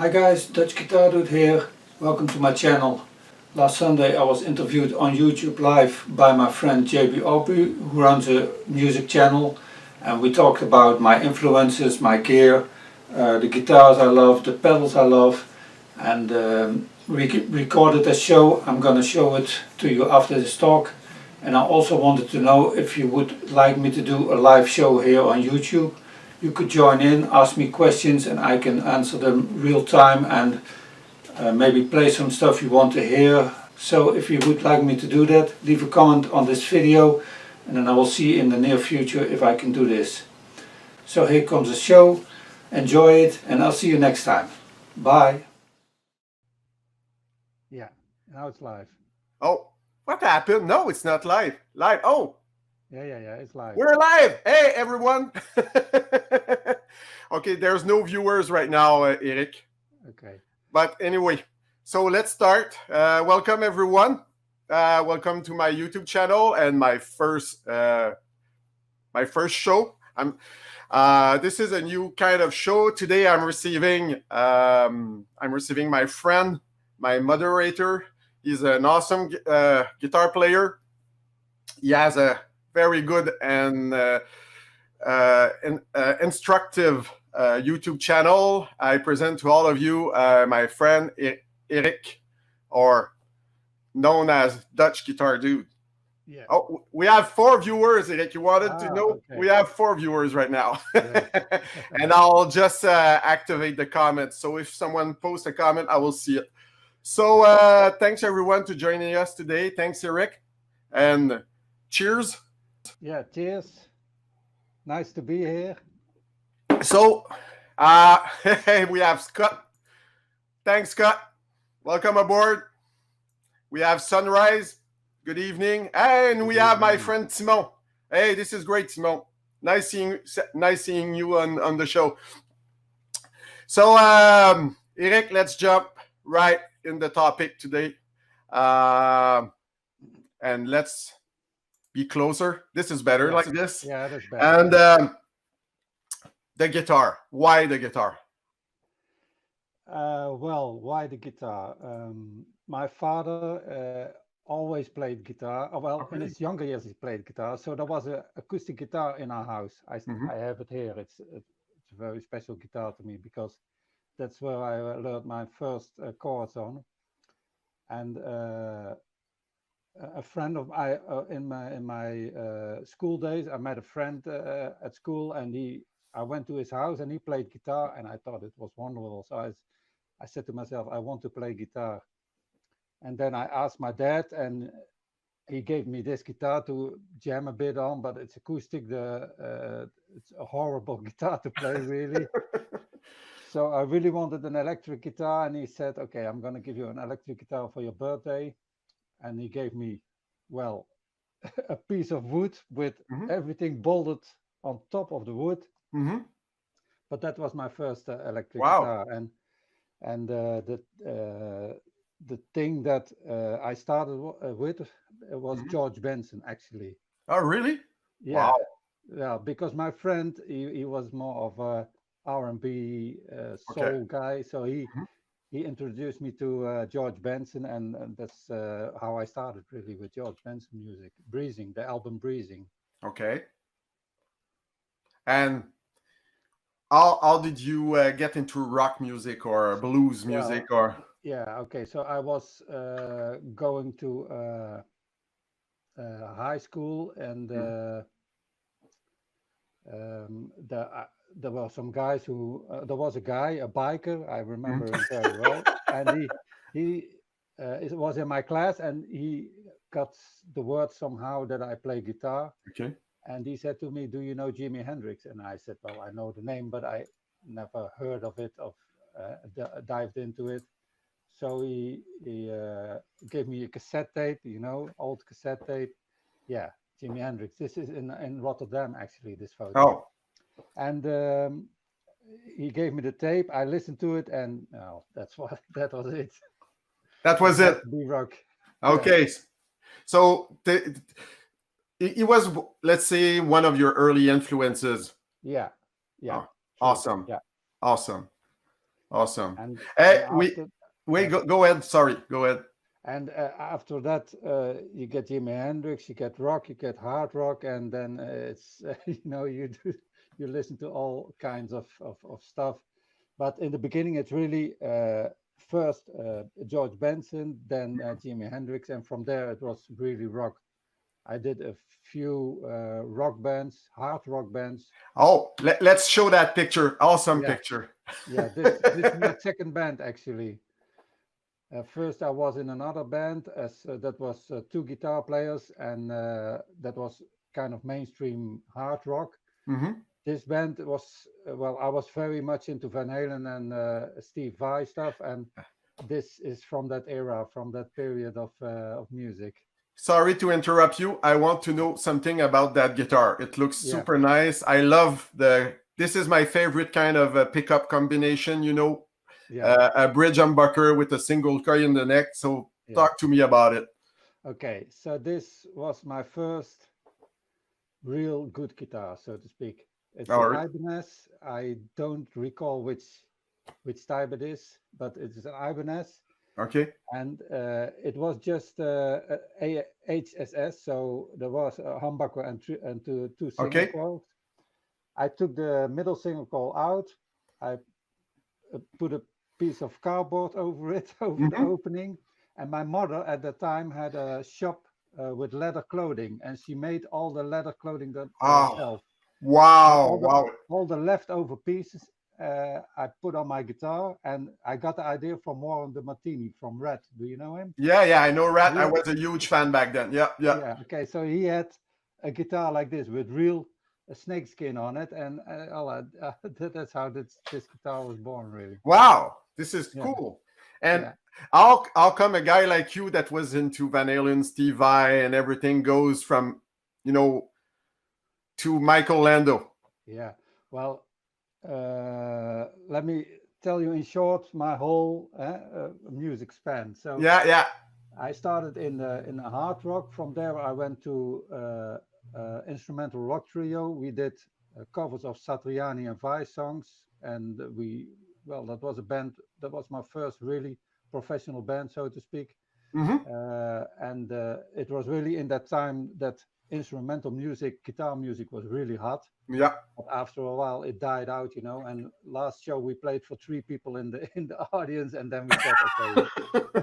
Hi guys, DutchGuitarDude here. Welcome to my channel. Last Sunday I was interviewed on YouTube live by my friend JB Aubry, who runs a music channel, and we talked about my influences, my gear, the guitars I love, the pedals I love, and recorded a show. I'm gonna show it to you after this talk. And I also wanted to know if you would like me to do a live show here on YouTube. You could join in, ask me questions, and I can answer them real time and maybe play some stuff you want to hear. So if you would like me to do that, leave a comment on this video and then I will see in the near future if I can do this. So here comes the show. Enjoy it and I'll see you next time. Bye. Yeah, now it's live. Oh, what happened? No, it's not live. Live. Oh, Yeah, it's live. we're live. Hey, everyone. Okay, there's no viewers right now, Eric. Okay. But anyway, so let's start. Welcome, everyone. Welcome to my YouTube channel and my first show. This is a new kind of show. Today, I'm receiving my friend, my moderator. He's an awesome guitar player. He has a very good and instructive YouTube channel. I present to all of you my friend Eric, or known as DutchGuitarDude. Yeah. Oh, we have 4 viewers, Eric. You wanted to know? Okay. We have 4 viewers right now. Great. And I'll just activate the comments. So if someone posts a comment, I will see it. So thanks, everyone, to joining us today. Thanks, Eric. And cheers. Yeah, cheers. Nice to be here. So we have Scott. Thanks, Scott. Welcome aboard. We have Sunrise. Good evening. And we have my friend Simon. Hey, this is great, Simon. Nice seeing you on the show. So, Eric, let's jump right in the topic today. And let's be closer. This is better like this. Yeah, that's better. And the guitar. Why the guitar? Well, why the guitar? My father always played guitar. Well, in his younger years, he played guitar. So there was an acoustic guitar in our house. I have it here. It's a very special guitar to me because that's where I learned my first chords on. And a friend of I in my school days, I met a friend at school, and I went to his house and he played guitar, and I thought it was wonderful. So I said to myself, I want to play guitar. And then I asked my dad, and he gave me this guitar to jam a bit on, but it's acoustic. It's a horrible guitar to play, really. So I really wanted an electric guitar, and he said, okay, I'm going to give you an electric guitar for your birthday. And he gave me, well, a piece of wood with everything bolted on top of the wood. But that was my first electric guitar. And the thing that I started with was George Benson, actually. Oh, really? Yeah. Wow. Yeah, because my friend, he was more of a R&B soul guy. So he introduced me to George Benson, and that's how I started really with George Benson music. Breezing, the album Breezing. Okay. And how did you get into rock music or blues music? Yeah, okay. So I was going to high school, and there were some guys who there was a guy, a biker, I remember him very well, and he was in my class, and he got the word somehow that I play guitar. Okay. And he said to me, do you know Jimi Hendrix? And I said, well, I know the name, but I never heard of it, dived into it. So he gave me a cassette tape, old cassette tape. Yeah, Jimi Hendrix. This is in Rotterdam, actually, this photo. Oh. And he gave me the tape. I listened to it, and that was it. That was it. B-rock. Okay. Yeah. So it was, let's say, one of your early influences. Yeah. Oh, awesome. Yeah. Awesome. Awesome. And Hey, after wait, yeah, go ahead. Sorry, go ahead. and after that, you get Jimi Hendrix, you get rock, you get hard rock, and then it's you listen to all kinds of stuff. But in the beginning, it's really first George Benson, then Jimi Hendrix, and from there it was really rock. I did a few rock bands, hard rock bands. Oh, let's show that picture. Awesome Yeah, picture. yeah. This is my second band actually. First, I was in another band as that was two guitar players, and that was kind of mainstream hard rock. Mm-hmm. This band was well, I was very much into Van Halen and Steve Vai stuff, and this is from that era, from that period of music. Sorry to interrupt you. I want to know something about that guitar. It looks Yeah, super nice. I love this is my favorite kind of pickup combination, yeah, a bridge humbucker with a single coil in the neck. So yeah. talk to me about it. Okay, so this was my first real good guitar, so to speak. It's All an right. Ibanez. I don't recall which type it is, but it's an Ibanez, Okay. and it was just a HSS. So there was a humbucker and two single Okay. coils. I took the middle single coil out. I put a piece of cardboard over it, over the Mm-hmm. opening. And my mother at the time had a shop with leather clothing, and she made all the leather clothing Oh, herself. So wow. Wow. all the leftover pieces I put on my guitar, and I got the idea from Warren de Martini from Red. Do you know him? Yeah, yeah, I know Rat. He I had, was a huge fan back then. Yeah, yeah. yeah, okay. So he had a guitar like this with real snakeskin on it, and that's how this guitar was born, really. Wow, this is Yeah, cool. And yeah. how come a guy like you that was into Van Halen, Steve Vai, and everything goes from, you know, to Michael Lando? Yeah. Well, let me tell you in short my whole music span. So Yeah, yeah. I started in a hard rock. From there, I went to instrumental rock trio. We did covers of Satriani and Vai songs, and that was a band. That was my first really professional band, so to speak. Mm-hmm. And it was really in that time that instrumental music, guitar music, was really hot. Yeah. But after a while, it died out, And last show we played for 3 people in the audience, and then we said, okay, this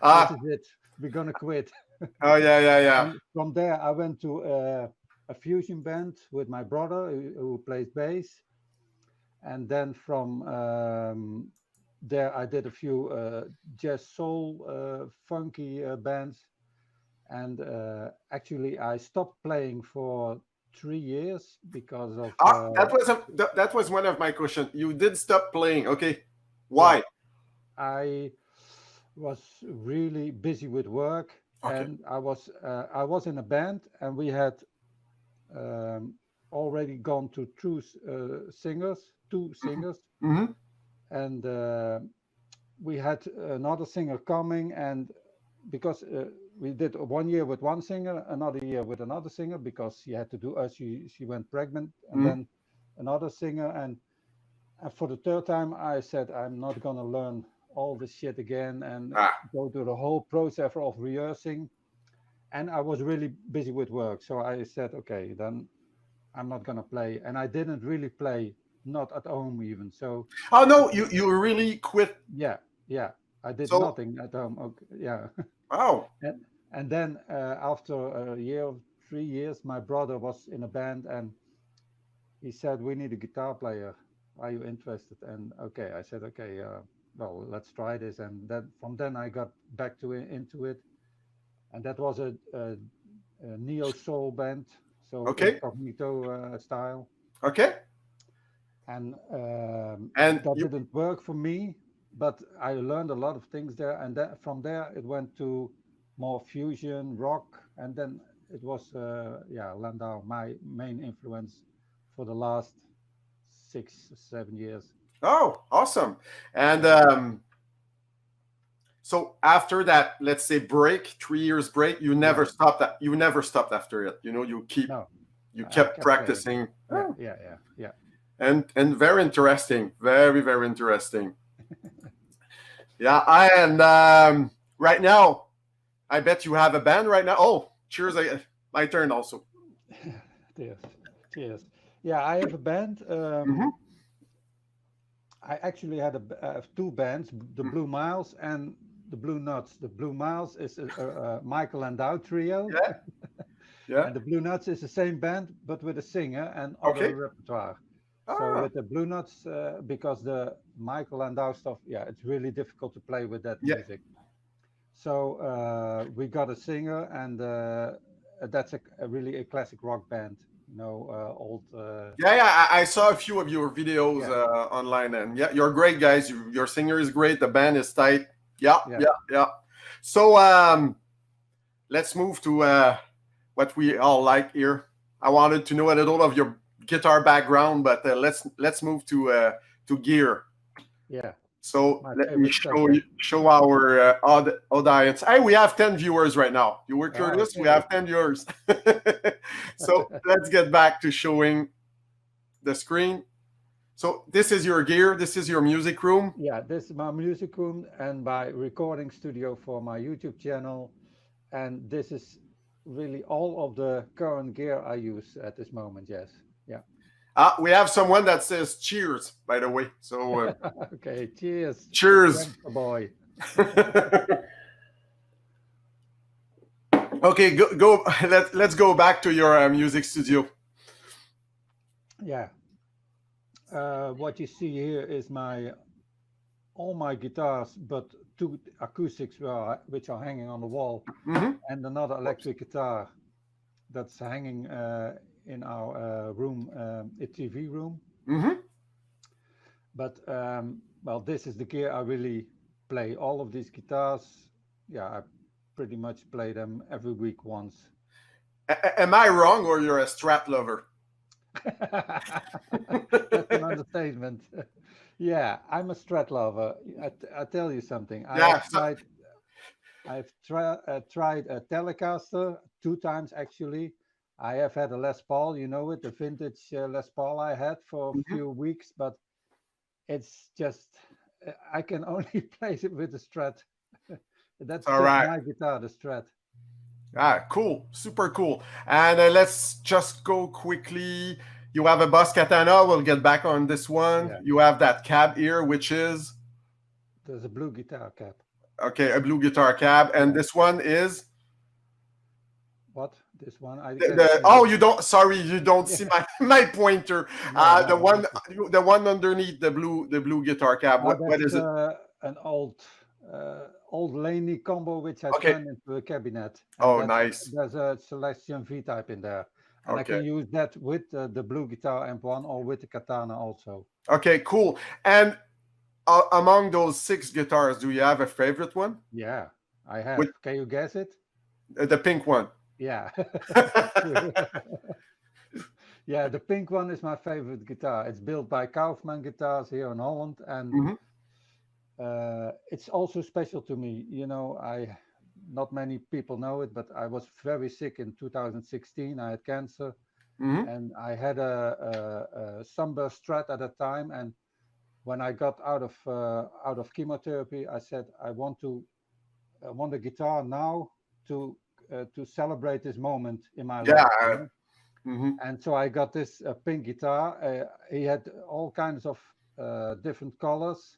Ah, is it. We're gonna quit. oh yeah, yeah, yeah. And from there, I went to a fusion band with my brother who plays bass, and then from there, I did a few jazz soul funky bands, and actually, I stopped playing for 3 years because of Ah, that was one of my questions. You did stop playing. Okay. yeah, Why? I was really busy with work, Okay. and I was in a band, and we had um, already gone to two singers, Mm-hmm. and we had another singer coming, and because we did 1 year with one singer, another year with another singer, because she had to do she went pregnant, and Mm-hmm. then another singer, and for the third time I said I'm not gonna learn all this shit again and Ah. go through the whole process of rehearsing. And I was really busy with work, so I said, okay, then I'm not gonna play. And I didn't really play, not at home even. So Oh it no, was, you really quit. yeah, yeah. I did So nothing at home. Okay, yeah. wow. And then after a year, 3 years, my brother was in a band, and he said, we need a guitar player. Are you interested? And okay, I said, okay, well, let's try this. And then from then I got back into it. And that was a neo soul band, so Okay. incognito style. Okay. And And that you didn't work for me, but I learned a lot of things there. And then from there, it went to more fusion rock. And then it was, Landau, my main influence for the last 6, 7 years. oh, awesome. And Yeah. so after that, let's say break, 3 years break, you Yeah. never stopped that. You never stopped after it. No, You I kept kept playing. practicing. Yeah, Oh. yeah, yeah, yeah. And very interesting. Very, very interesting. Yeah, and right now, I bet you have a band right now. Oh, cheers! My turn also. Cheers. Cheers. Yeah, I have a band. Mhm. I actually had two bands, the Blue Miles and the Blue Nuts. The Blue Miles is a Michael and Dow trio, Yeah, yeah. and the Blue Nuts is the same band but with a singer and Okay. other repertoire. So Ah, with the Blue Nuts, because the Michael and Dow stuff, yeah, it's really difficult to play with that yeah, music. So we got a singer, and that's a really a classic rock band. Old. yeah, yeah. I saw a few of your videos Yeah, online, and yeah, you're great, guys. Your singer is great. The band is tight. Yeah, yeah, yeah, yeah. So let's move to what we all like here. I wanted to know a little of your guitar background, but let's move to gear. yeah. So My let me favorite subject. show our audience. Hey, we have 10 viewers right now. You were Ah, curious? We okay. have 10 viewers. So let's get back to showing the screen. So this is your gear. This is your music room. Yeah, this is my music room and my recording studio for my YouTube channel. And this is really all of the current gear I use at this moment. Yes. Yeah. We have someone that says cheers, by the way. So Okay. Cheers, cheers. gangster boy. Okay, go. Let's go back to your music studio. Yeah. What you see here is all my guitars, but two acoustics which are hanging on the wall, Mm-hmm. and another electric guitar that's hanging in our room, a TV room. Mm-hmm. But well, this is the gear I really play. All of these guitars, yeah, I pretty much play them every week once. Am I wrong, or you're a Strat lover? That's an understatement. Yeah, I'm a Strat lover. I tell you something. Yeah. Tried a Telecaster two times actually. I have had a Les Paul, you know it, the vintage Les Paul I had for a Mhm. few weeks, but it's just I can only play it with the Strat. It's That's all just right. my guitar, the Strat. Ah, cool, super cool. And let's just go quickly. You have a Boss Katana. We'll get back on this one. Yeah, You have that cab here, which is there's a blue guitar cap. okay, a blue guitar cab, and Yeah. this one is What? This one? I can't the see oh, it. you don't. Sorry, you don't Yeah. see my my pointer. No, The no. one the one underneath the blue guitar cab. What That's is it? an old Laney combo which I Okay. turned into a cabinet, and Oh, that's nice. there's a Celestion V type in there, and I Okay. can use that with the blue guitar amp one or with the katana also. Okay, cool. And among those 6 guitars, do you have a favorite one? Yeah, I have. With Can you guess it? the pink one. Yeah. Yeah, the pink one is my favorite guitar. It's built by Kaufman Guitars here in Holland, and Mhm. it's also special to me. I not many people know it, but I was very sick in 2016. I had cancer, Mhm. and I had a sunburst Strat at that time. And when I got out of chemotherapy, I said I want a guitar now to celebrate this moment in my Yeah. life. Mhm. And so I got this pink guitar. He had all kinds of different colors,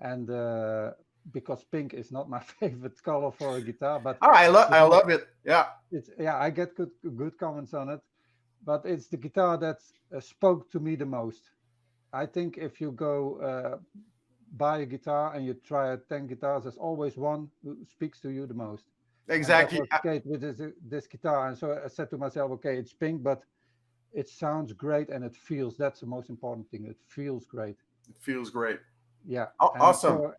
and because pink is not my favorite color for a guitar, but Oh, it I was love it. Yeah. it's yeah, I get good comments on it, but it's the guitar that spoke to me the most. I think if you go buy a guitar and you try 10 guitars, there's always one who speaks to you the most. And that Exactly. was the case with this guitar. And so I said to myself, okay, it's pink, but it sounds great and it feels, that's the most important thing. It feels great. It feels great. Yeah. And Awesome. so,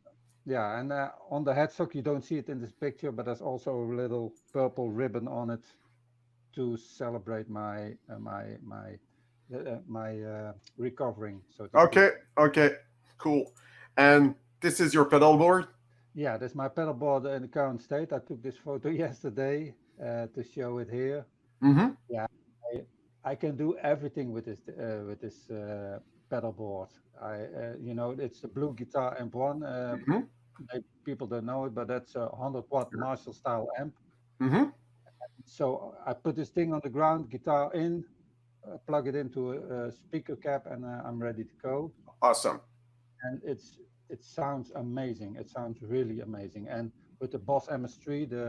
yeah. And on the headstock, you don't see it in this picture, but there's also a little purple ribbon on it to celebrate my recovering, so to speak. Okay. Okay. Cool. And this is your pedal board. Yeah, that's my pedal board in the current state. I took this photo yesterday to show it here. Mm-hmm. Yeah, I can do everything with this pedal board. You know, it's the Blue Guitar Amp One. Mhm. People don't know it, but that's a 100-watt Marshall style amp. Mhm. So I put this thing on the ground, guitar in, plug it into a speaker cap, and I'm ready to go. Awesome. And it sounds amazing. It sounds really amazing. And with the Boss MS3, the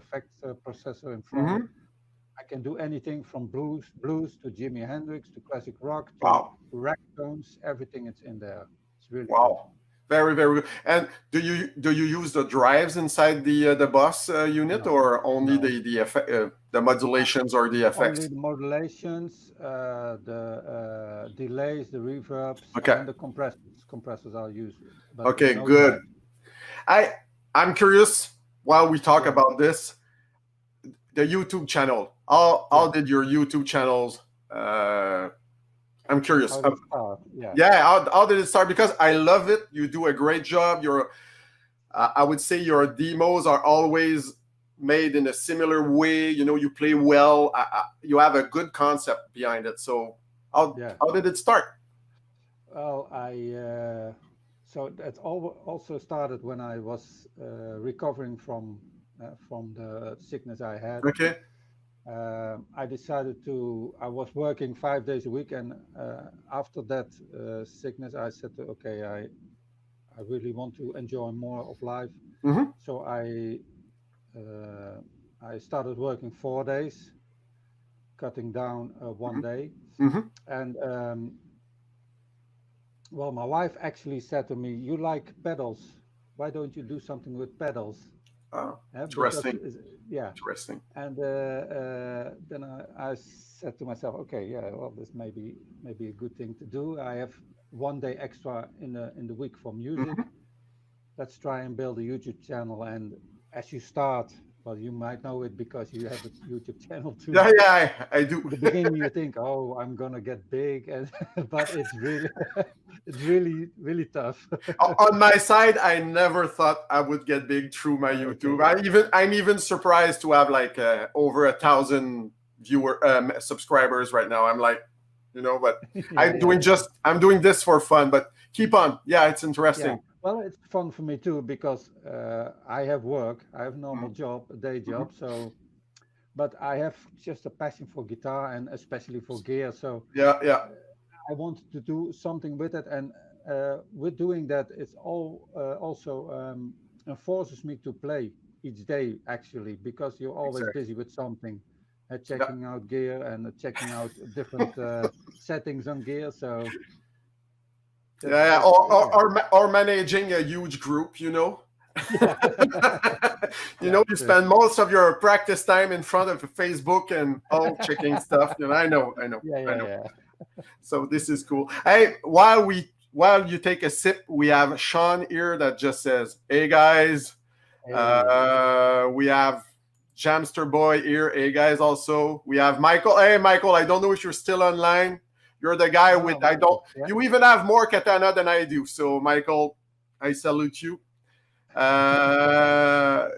effect processor in front, Mhm. I can do anything from blues to Jimi Hendrix to classic rock to Wow. reggaetons. Everything is in there. It's really good. Wow. Very, very good. And do you use the drives inside the bus unit, No, or only no. the modulations or the Only effects? the modulations, the delays, the reverbs, Okay. and the compressors. Compressors I'll use, but Okay. no Good. drive. I I'm curious while we talk Yeah, about this, the YouTube channel. How yeah. did your YouTube channels? Uh, I'm curious. How did it start? Yeah, Yeah, how did it start? Because I love it. You do a great job. I would say your demos are always made in a similar way. You know, you play well. You have a good concept behind it. So yeah. how did it start? Well, so that also started when I was recovering from the sickness I had. Okay. I decided to. I was working 5 days a week, and after that sickness, I said, okay, I really want to enjoy more of life. Mm-hmm. So I started working 4 days, cutting down one day, Mm-hmm. and well, my wife actually said to me, "You like pedals? Why don't you do something with pedals?" Because Interesting. yeah, Interesting. and then I said to myself, "Okay, yeah, well, this maybe a good thing to do. I have one day extra in the week for music. Mhm. Let's try and build a YouTube channel." And as you start, well, you might know it because you have a YouTube channel too. Yeah, yeah, I do. In the beginning, you think, "Oh, I'm gonna get big," and but it's really, it's really tough. On my side, I never thought I would get big through my YouTube. Okay, I'm even surprised to have like over 1,000 subscribers right now. I'm like, but yeah, yeah, I'm doing this for fun. But keep on. Yeah, it's yeah. interesting. Well, it's fun for me too because I have work, I have normal Mhm. job, a day Mhm. job. So, but I have just a passion for guitar and especially for gear. So Yeah, yeah, I wanted to do something with it, and with doing that, it's also enforces me to play each day actually because you're always exactly. busy with something, Yeah, checking out gear and checking out different settings on gear. So yeah, yeah. that's yeah, Or managing a huge group. yeah, yeah, You true. spend most of your practice time in front of Facebook and all checking stuff. I know, I know, Yeah, I yeah, know. yeah. So this is cool. Hey, while you take a sip, we have Sean here that just says, "Hey guys," Hey, we have Jamster Boy here. Hey guys, also we have Michael. Hey Michael, I don't know if you're still online. You're the guy with oh, I don't. Michael, yeah. You even have more katana than I do. So Michael, I salute you. Uh,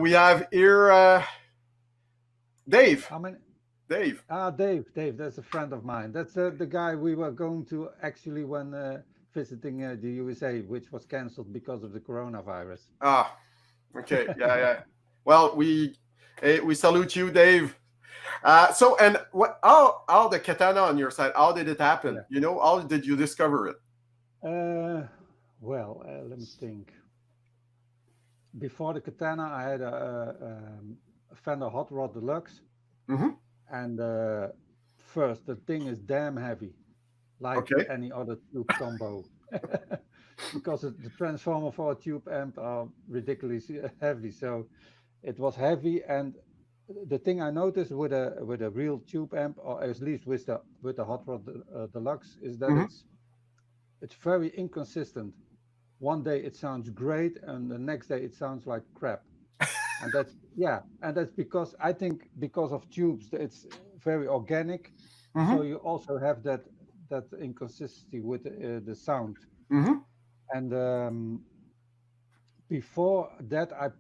we have here Dave. How many? Dave. Dave, that's a friend of mine. That's the guy we were going to actually when visiting the USA, which was cancelled because of the coronavirus. Ah, okay. Yeah, yeah. Well, we salute you, Dave. So, and what? How the katana on your side? How did it happen? Yeah. How did you discover it? Well, let me think. Before the katana, I had a Fender Hot Rod Deluxe, Mm-hmm. and first the thing is damn heavy, like Okay. any other tube combo, because the transformer for a tube amp are ridiculously heavy. So it was heavy, and the thing I noticed with a real tube amp, or at least with the Hot Rod Deluxe, is that Mm-hmm. it's very inconsistent. One day it sounds great, and the next day it sounds like crap. And that's yeah, and that's because I think because of tubes, it's very organic. So Mm-hmm. you also have that inconsistency with the sound. Mm-hmm. And before that,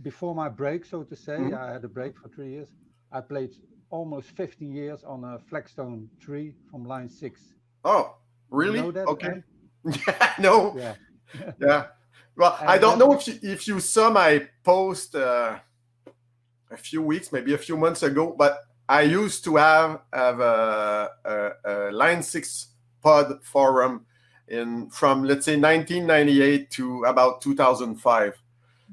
before my break, so to say, Mm-hmm. I had a break for 3 years. I played almost 15 years on a Flagstone 3 from line 6. Oh, You really? know that Okay. amp? Yeah, no. Yeah. Yeah. Well, I And don't that, know if you saw my post a few weeks, maybe a few months ago, but I used to have a Line 6 pod forum in from let's say 1998 to about 2005.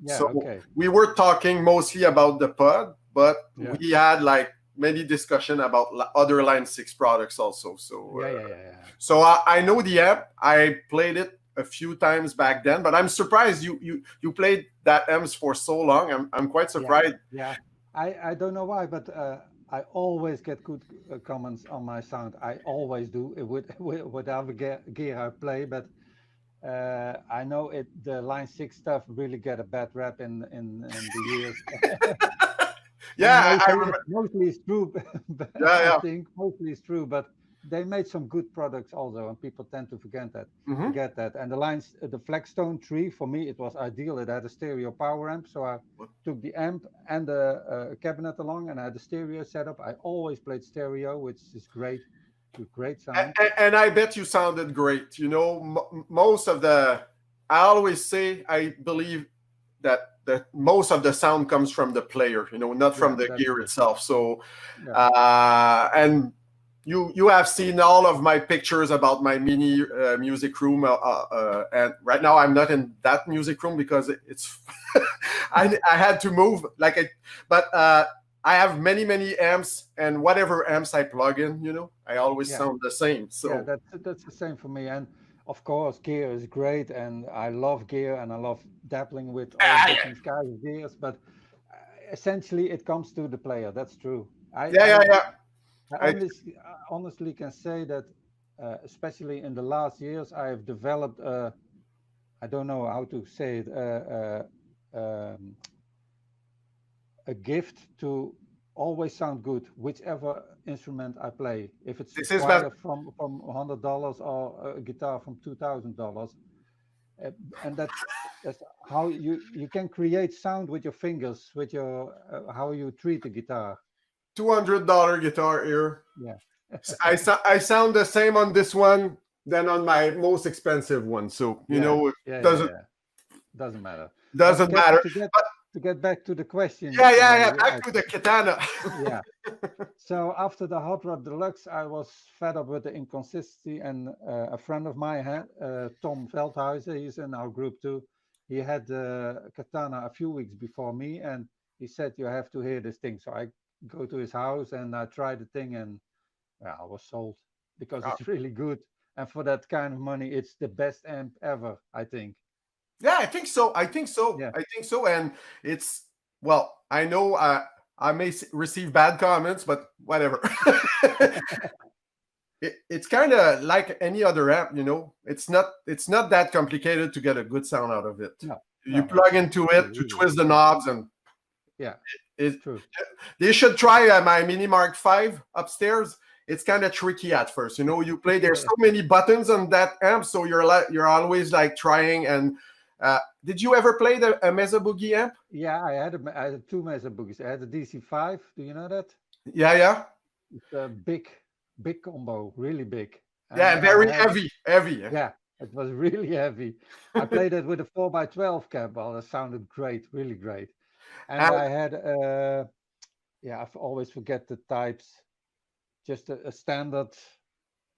yeah, So okay. we were talking mostly about the pod, but Yeah. we had like many discussion about other Line 6 products also. So Yeah. so I know the amp. I played it a few times back then, but I'm surprised you played that amps for so long. I'm quite Yeah. surprised. Yeah. I don't know why, but I always get good comments on my sound. I always do with whatever gear I play, but I know it. The Line 6 stuff really get a bad rap in the years, and Yeah, I remember. mostly it's true. But Yeah, I yeah. think mostly it's true, but they made some good products also, and people tend to forget that. Hmm. Forget that. And the lines, the Flagstone 3 for me, it was ideal. It had a stereo power amp, so I took the amp and the cabinet along, and I had a stereo setup. I always played stereo, which is great, with great sound. And I bet you sounded great. You know, most of the. I always say I believe that most of the sound comes from the player. You know, not from Yeah, the that's gear true. itself. So, Yeah, and you have seen all of my pictures about my mini music room, and right now I'm not in that music room because it's I had to move like it, but I have many amps, and whatever amps I plug in, you know, I always yeah. sound the same. Yeah, So that's the same for me. And of course, gear is great, and I love gear, and I love dabbling with all ah, different kinds of gears. But essentially, it comes to the player. That's true. yeah. I I, honestly can say that, especially in the last years, I have developed I don't know how to say it, a gift to always sound good, whichever instrument I play. If it's a this is best. choir from $100 or a guitar from $2,000, uh, and that's how you can create sound with your fingers, with your how you treat the guitar. $200 guitar here. Yeah, I sound the same on this one than on my most expensive one. So you yeah, know, it yeah. doesn't Doesn't matter. But doesn't matter. to get back to the question, Yeah. Back to the katana. yeah. So after the Hot Rod Deluxe, I was fed up with the inconsistency, and a friend of mine had Tom Veldhuizen. He's in our group too. He had Katana a few weeks before me, and he said, "You have to hear this thing." So I go to his house and I try the thing, and yeah, I was sold because it's really good. And for that kind of money, it's the best amp ever, I think. Yeah, I think so. I think so. Yeah, I think so. And it's well, I know I may receive bad comments, but whatever. It's kind of like any other amp, you know. It's not that complicated to get a good sound out of it. no, You no, it's plug into really, it, you really twist the good. knobs, and Yeah, it. true. They should try my Mini Mark 5 upstairs. It's kind of tricky at first, you know. You play. There's so many buttons on that amp, so you're always like trying. And did you ever play a Mesa Boogie amp? Yeah, I had two Mesa Boogies. I had the DC5. Do you know that? Yeah. It's a big combo, really big. And Yeah, I very had, heavy. yeah, it was really heavy. I played it with a 4x12 cab. Well, that sounded great, really great. And And I had, yeah, I always forget the types. Just a standard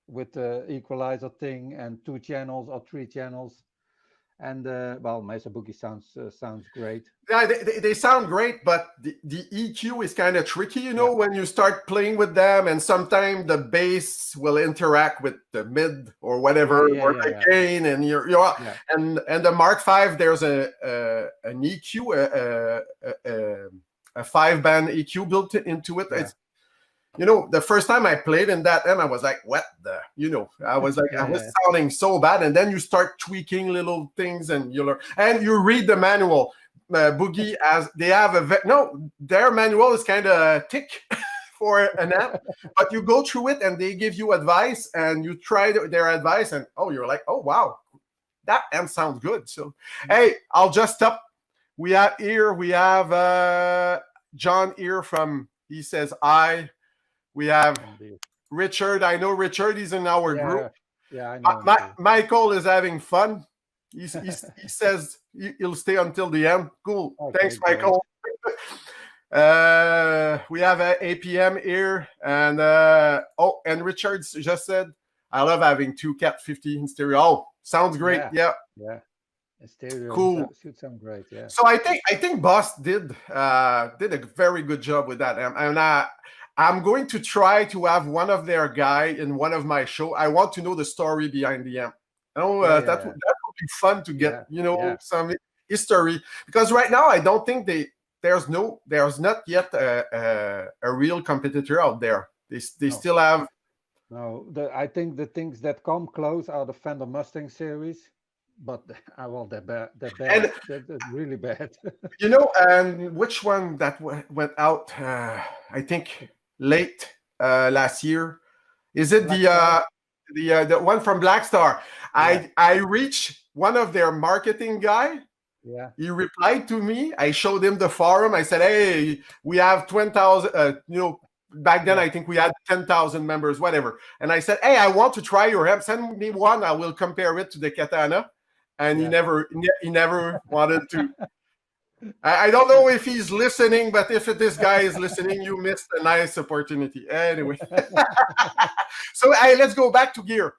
with the equalizer thing and two channels or three channels. And well, Mesa Boogie sounds great. yeah, they sound great, but the EQ is kind of tricky, you know, Yeah, when you start playing with them, and sometimes the bass will interact with the mid or whatever, or the yeah, gain, and you're yeah, and the Mark V, there's an EQ, a 5-band EQ built into it. yeah, It's you know, the first time I played in that M, I was like, what the, you know, I was like, I was yeah, sounding so bad. And then you start tweaking little things, and you learn, and you read the manual. Boogie, as they have no, their manual is kind of thick for an amp, but you go through it and they give you advice, and you try their advice, and oh, you're like, oh wow, that amp sounds good. So, hey, I'll just stop. We have John here from, he says, we have indeed. Richard. I know Richard is in our group. Yeah, I know him too. Michael is having fun. He says he'll stay until the end. Cool. Okay, Thanks, great. Michael. We have APM here, and and Richard just said, "I love having two Cat 50 in stereo." Oh, sounds great. Yeah. In stereo, Cool. should sound great. Yeah. So I think Boss did a very good job with that, and I'm going to try to have one of their guy in one of my show. I want to know the story behind the amp. That would be fun to get some history, because right now I don't think there's not yet a real competitor out there. They still have. No, I think the things that come close are the Fender Mustang series, but they're bad. They're really bad. And which one that went out? I think late last year. Is it the one from Black Star? Yeah. I reached one of their marketing guy. Yeah. He replied to me. I showed him the forum. I said, "Hey, we have 20,000. Back then I think we had 10,000 members, whatever." And I said, "Hey, I want to try your amp. Send me one. I will compare it to the Katana." And he never wanted to. I don't know if he's listening, but if this guy is listening, you missed a nice opportunity. Anyway, so let's go back to gear.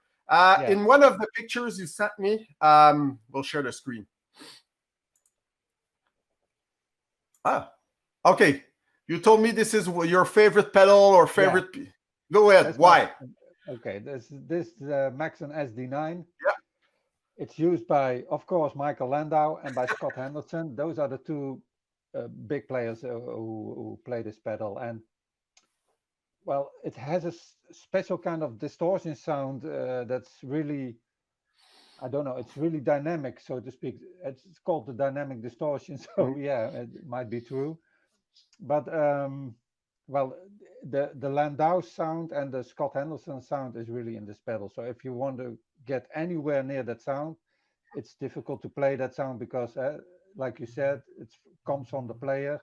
In one of the pictures you sent me, we'll share the screen. Okay. You told me this is your favorite pedal or favorite. Yeah. Go ahead. Why? Okay, this Maxon SD9. Yeah. It's used by, of course, Michael Landau and by Scott Henderson. Those are the two big players who play this pedal. And well, it has a special kind of distortion sound that's really, I don't know, it's really dynamic, so to speak. It's called the dynamic distortion. So yeah, it might be true. But well, the Landau sound and the Scott Henderson sound is really in this pedal. So if you want to get anywhere near that sound, it's difficult to play that sound because, like you said, it comes from the player.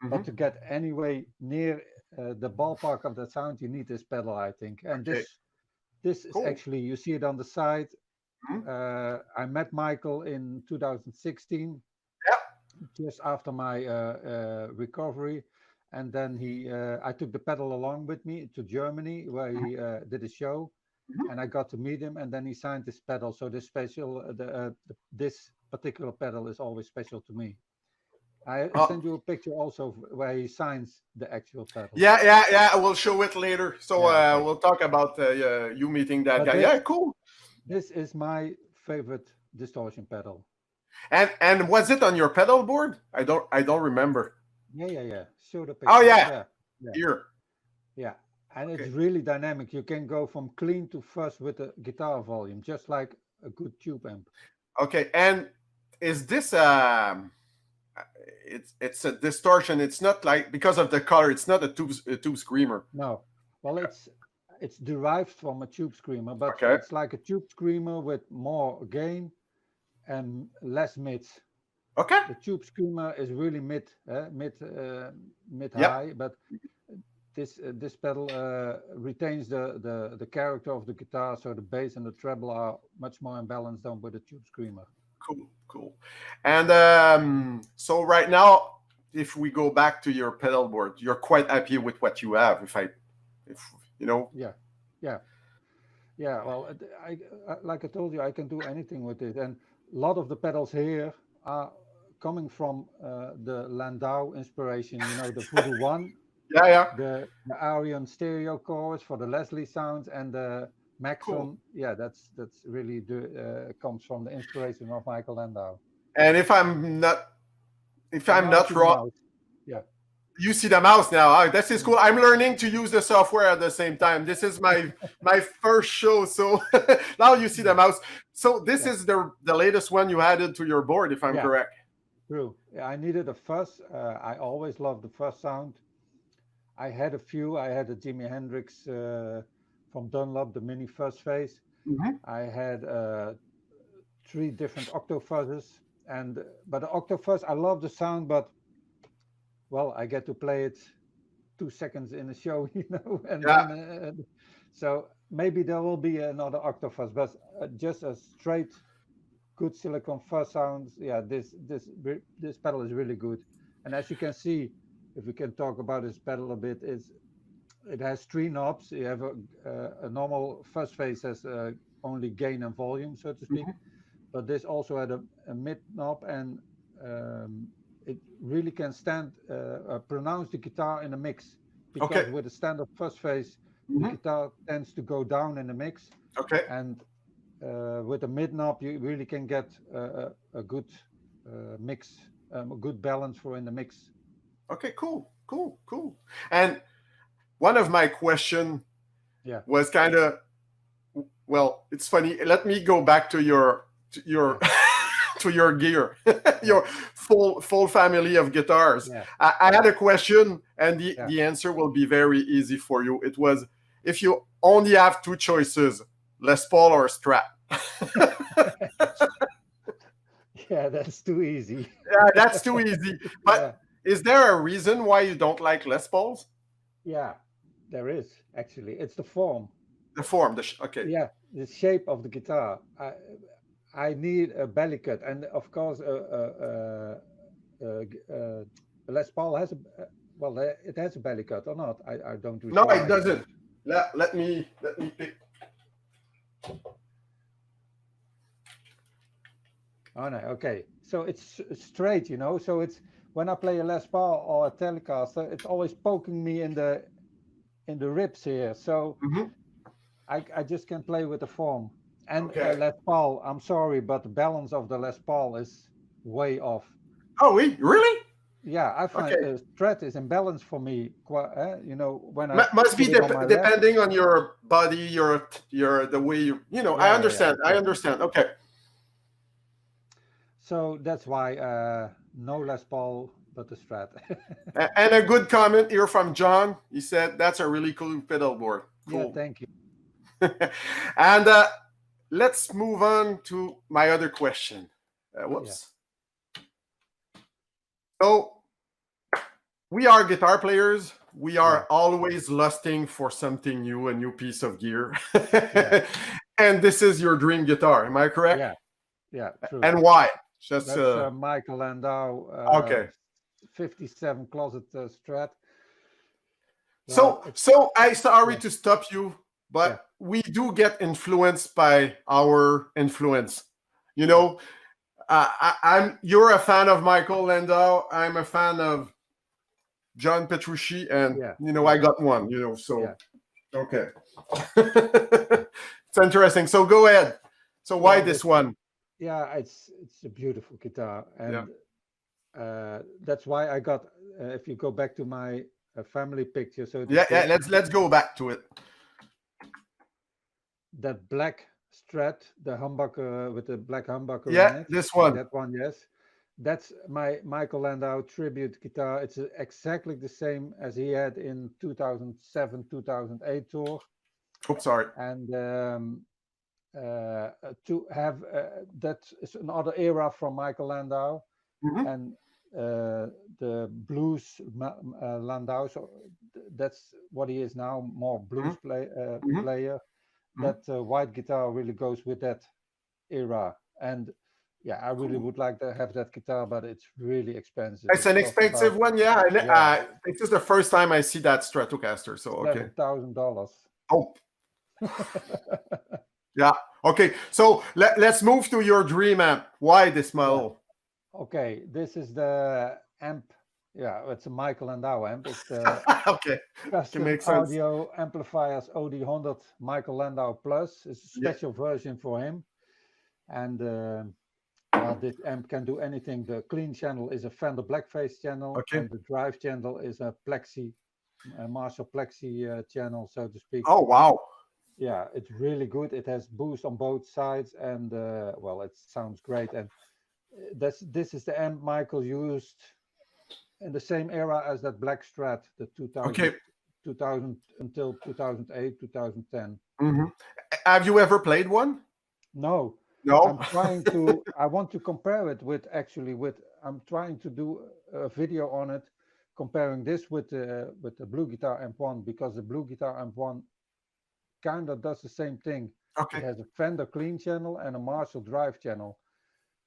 But to get anywhere near the ballpark of that sound, you need this pedal, I think. And this is actually, you see it on the side. I met Michael in 2016. Just after my recovery, and then I took the pedal along with me to Germany, where he did a show, and I got to meet him, and then he signed this pedal. So this particular pedal is always special to me. I send you a picture also where he signs the actual pedal. Yeah. We'll show it later. So we'll talk about you meeting that guy. Cool. This is my favorite distortion pedal. And was it on your pedal board? I don't remember. Yeah. Show the picture. Oh yeah. Here. Yeah, and it's really dynamic. You can go from clean to fuzz with the guitar volume, just like a good tube amp. Okay, and is this it's a distortion? It's not like, because of the color, it's not a tube screamer. No, well, it's derived from a tube screamer, but it's like a tube screamer with more gain and less mids. Okay. The tube screamer is really mid high, but this pedal retains the character of the guitar, so the bass and the treble are much more in balance than with the tube screamer. Cool. And so right now, if we go back to your pedal board, you're quite happy with what you have. If you know. Yeah. Well, I like I told you, I can do anything with it, and a lot of the pedals here are coming from the Landau inspiration. The Voodoo One. Yeah. The Arion stereo chorus for the Leslie sounds, and the Maxon. Cool. Yeah, that's really comes from the inspiration of Michael Landau. And if I'm not wrong, you see the mouse now. This is cool. I'm learning to use the software at the same time. This is my first show, so now you see the mouse. So this is the latest one you added to your board, if I'm correct. True. Yeah, I needed a fuzz. I always loved the fuzz sound. I had a few. I had a Jimi Hendrix from Dunlop, the mini fuzz face. I had 3 different octo fuzzes, but the octo fuzz, I love the sound, but well, I get to play it 2 seconds in a show, and then, So maybe there will be another octofuzz, but just a straight good silicon fuzz sounds. Yeah, this pedal is really good. And as you can see, if we can talk about this pedal a bit, it has three knobs. You have a normal fuzz face has only gain and volume, so to speak. Mhm. But this also had a mid knob, and it really can pronounce the guitar in a mix. Because Okay. with a standard fuzz face, the Mhm. guitar tends to go down in the mix, Okay. and with a mid knob, you really can get a good mix, a good balance for in the mix. Okay. Cool. And one of my question Yeah, was kind of, well, it's funny. Let me go back to your yeah, to your gear, yeah, your full family of guitars. yeah, I had a question, and yeah. the answer will be very easy for you. It was, if you only have two choices, Les Paul or Strat. Yeah, that's too easy. Yeah, that's too easy. Yeah, But is there a reason why you don't like Les Pauls? yeah, there is actually. It's the form. The form. Okay. Yeah, the shape of the guitar. I need a belly cut, and of course, Les Paul has well, it has a belly cut or not. I don't No, recall it actually. doesn't. Let me pick. Oh no, okay. So it's straight, So it's when I play a Les Paul or a Telecaster, it's always poking me in the ribs here. So Mhm. I just can't play with the form. And Okay. Les Paul, I'm sorry, but the balance of the Les Paul is way off. Oh, really? Yeah, I find Okay. Strat is imbalance for me. When I Must be put it on my left. depending on your body, your the way you. I Yeah, understand. I exactly. understand. Okay. So that's why no Les Paul, but the Strat. And a good comment here from John. He said that's a really cool pedal board. Yeah, Cool. thank you. And let's move on to my other question. Yeah, Whoops. So we are guitar players. We yeah, are always lusting for something new, a new piece of gear. yeah, And this is your dream guitar. Am I correct? yeah, yeah, true. And why? Just That's Michael Landau, okay. 57 closet Strat. Well, So I sorry yeah, to stop you, yeah, but we do get influenced by our influence. You yeah, know, I'm you're a fan of Michael Landau. I'm a fan of John Petrucci, and yeah, I yeah, got one. So yeah. okay. It's interesting. So go ahead. So why Well, this one? yeah, it's a beautiful guitar, Yeah. and that's why I got. If you go back to my family picture, so to Yeah. speak, Let's go back to it. that black Strat, the humbucker with the black humbucker in Yeah, it, this one. that one, yes. That's my Michael Landau tribute guitar. It's exactly the same as he had in 2007, 2008 tour. Oops, sorry. And to have that is another era from Michael Landau, Mhm. and the blues Landau. So that's what he is now, more blues Mhm. player. Mhm. That white guitar really goes with that era, and yeah, I really Cool. would like to have that guitar, but it's really expensive. It's It an costs about expensive one, yeah. yeah This is the first time I see that Stratocaster. So okay. $7,000. Oh, yeah. Okay. So let's move to your dream amp. Why this Yeah. model? Okay, this is the amp. Yeah, it's a Michael Landau amp. It's the Okay. Can custom make sense. audio amplifiers OD100 Michael Landau Plus. It's a Yeah. special version for him. And well, this amp can do anything. The clean channel is a Fender Blackface channel, Okay. and the drive channel is a Marshall Plexi channel, so to speak. Oh wow. Yeah, it's really good. It has boost on both sides, and well, it sounds great. And this is the amp Michael used in the same era as that Black Strat, the Okay. 2000 until 2008, 2010. Hmm. Have you ever played one? No, No. I'm trying to. I want to compare it with actually with. I'm trying to do a video on it, comparing this with the Blue Guitar Amp One, because the Blue Guitar Amp One kind of does the same thing. It Okay. has a Fender clean channel and a Marshall drive channel.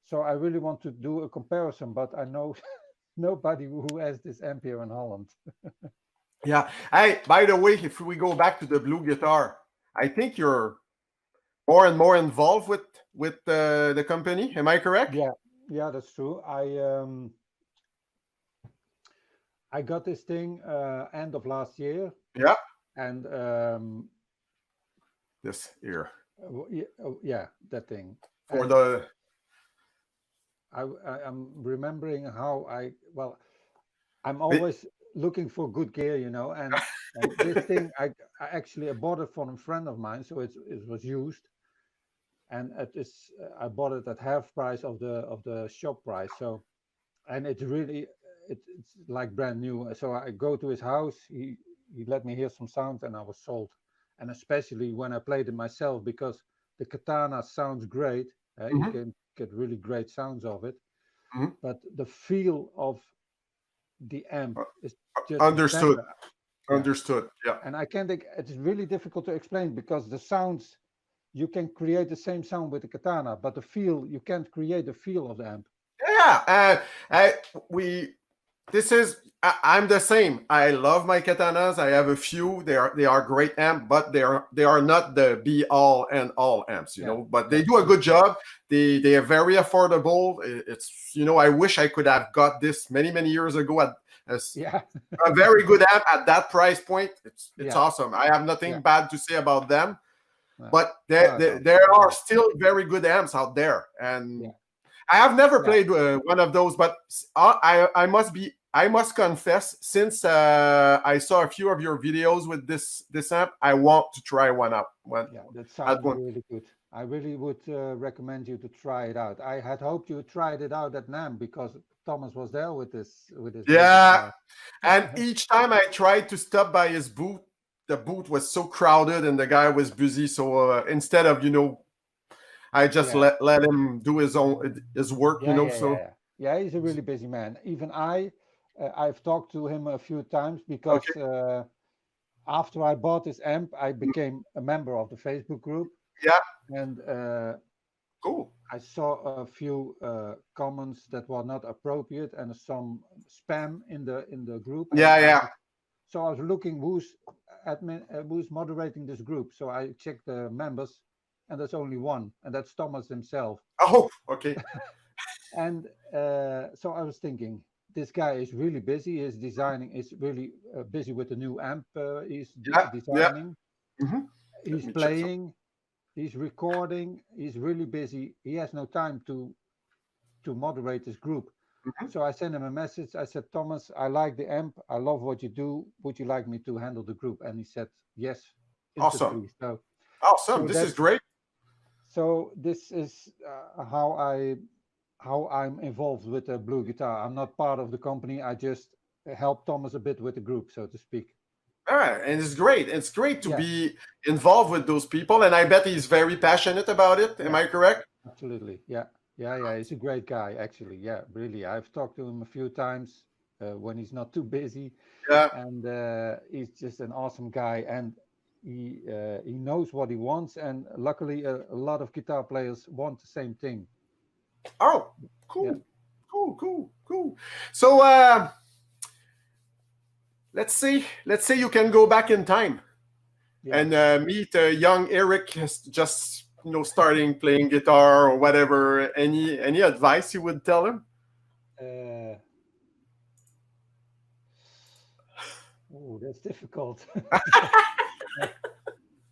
So I really want to do a comparison, but I know nobody who has this amp here in Holland. Yeah. Hey, by the way, if we go back to the blue guitar, I think you're more and more involved with the company. Am I correct? Yeah, that's true. I got this thing end of last year, Yeah. and This here yeah, that thing. for And the I'm remembering how I'm always looking for good gear, and this thing I actually bought it from a friend of mine, so it was used, and I bought it at half price of the shop price. So, and it's really it's like brand new. So I go to his house, he let me hear some sounds, and I was sold. And especially when I played it myself, because the katana sounds great. You Mhm, can get really great sounds of it, mhm. but the feel of the amp is just Understood. better. Yeah, Understood. Yeah. and I can't. It's really difficult to explain because the sounds you can create the same sound with the katana, but the feel you can't create the feel of the amp. Yeah. We this is I'm the same. I love my katanas. I have a few. They are great amp, but they are not the be all and all amps, Yeah, But they that's do a true. good job. They are very affordable. It's I wish I could have got this many years ago at as Yeah, a very good amp at that price point. It's yeah, awesome. I have yeah. nothing bad to say about them, No, but no, no, there are really. still very good amps out there, Yeah, and I have never yeah. played one of those, but I must confess, since I saw a few of your videos with this amp, I want to try one out. Yeah, that At sounds one. really good. I really would recommend you to try it out. I had hoped you tried it out at NAM because Thomas was there with this blue Yeah, guitar. and each time I tried to stop by his booth, the booth was so crowded and the guy was busy. So instead of I just Yeah, let him do his work. So yeah. He's a really busy man. Even I've talked to him a few times okay, because after I bought this amp, I became a member of the Facebook group, yeah, and cool. I saw a few comments that were not appropriate and some spam in the group, and Yeah, yeah. I was looking who's moderating this group. So I checked the members, and there's only one, and that's Thomas himself. Oh, okay. And so I was thinking, this guy is really busy. His designing is really busy with the new amp he's Yeah, yeah. designing. hmm Let He's me check some. playing. He's recording. He's really busy. He has no time to moderate this group. Mhm. So I sent him a message. I said, Thomas, I like the amp. I love what you do. Would you like me to handle the group? And he said yes Awesome. instantly. So Awesome. so This is that's great. so this is how I'm involved with the blue guitar. I'm not part of the company. I just help Thomas a bit with the group, so to speak. All right. And it's great. It's great to Yeah, be involved with those people. And I bet he's very passionate about it. Am yeah, I correct? absolutely. Yeah. He's a great guy, actually. Yeah, really. I've talked to him a few times when he's not too busy, Yeah. and he's just an awesome guy. And he knows what he wants. And luckily, a lot of guitar players want the same thing. Oh, Yeah, cool. Cool. So let's say you can go back in time yeah. and meet young Eric just starting playing guitar or whatever. Any advice you would tell him? Uh, oh, that's difficult.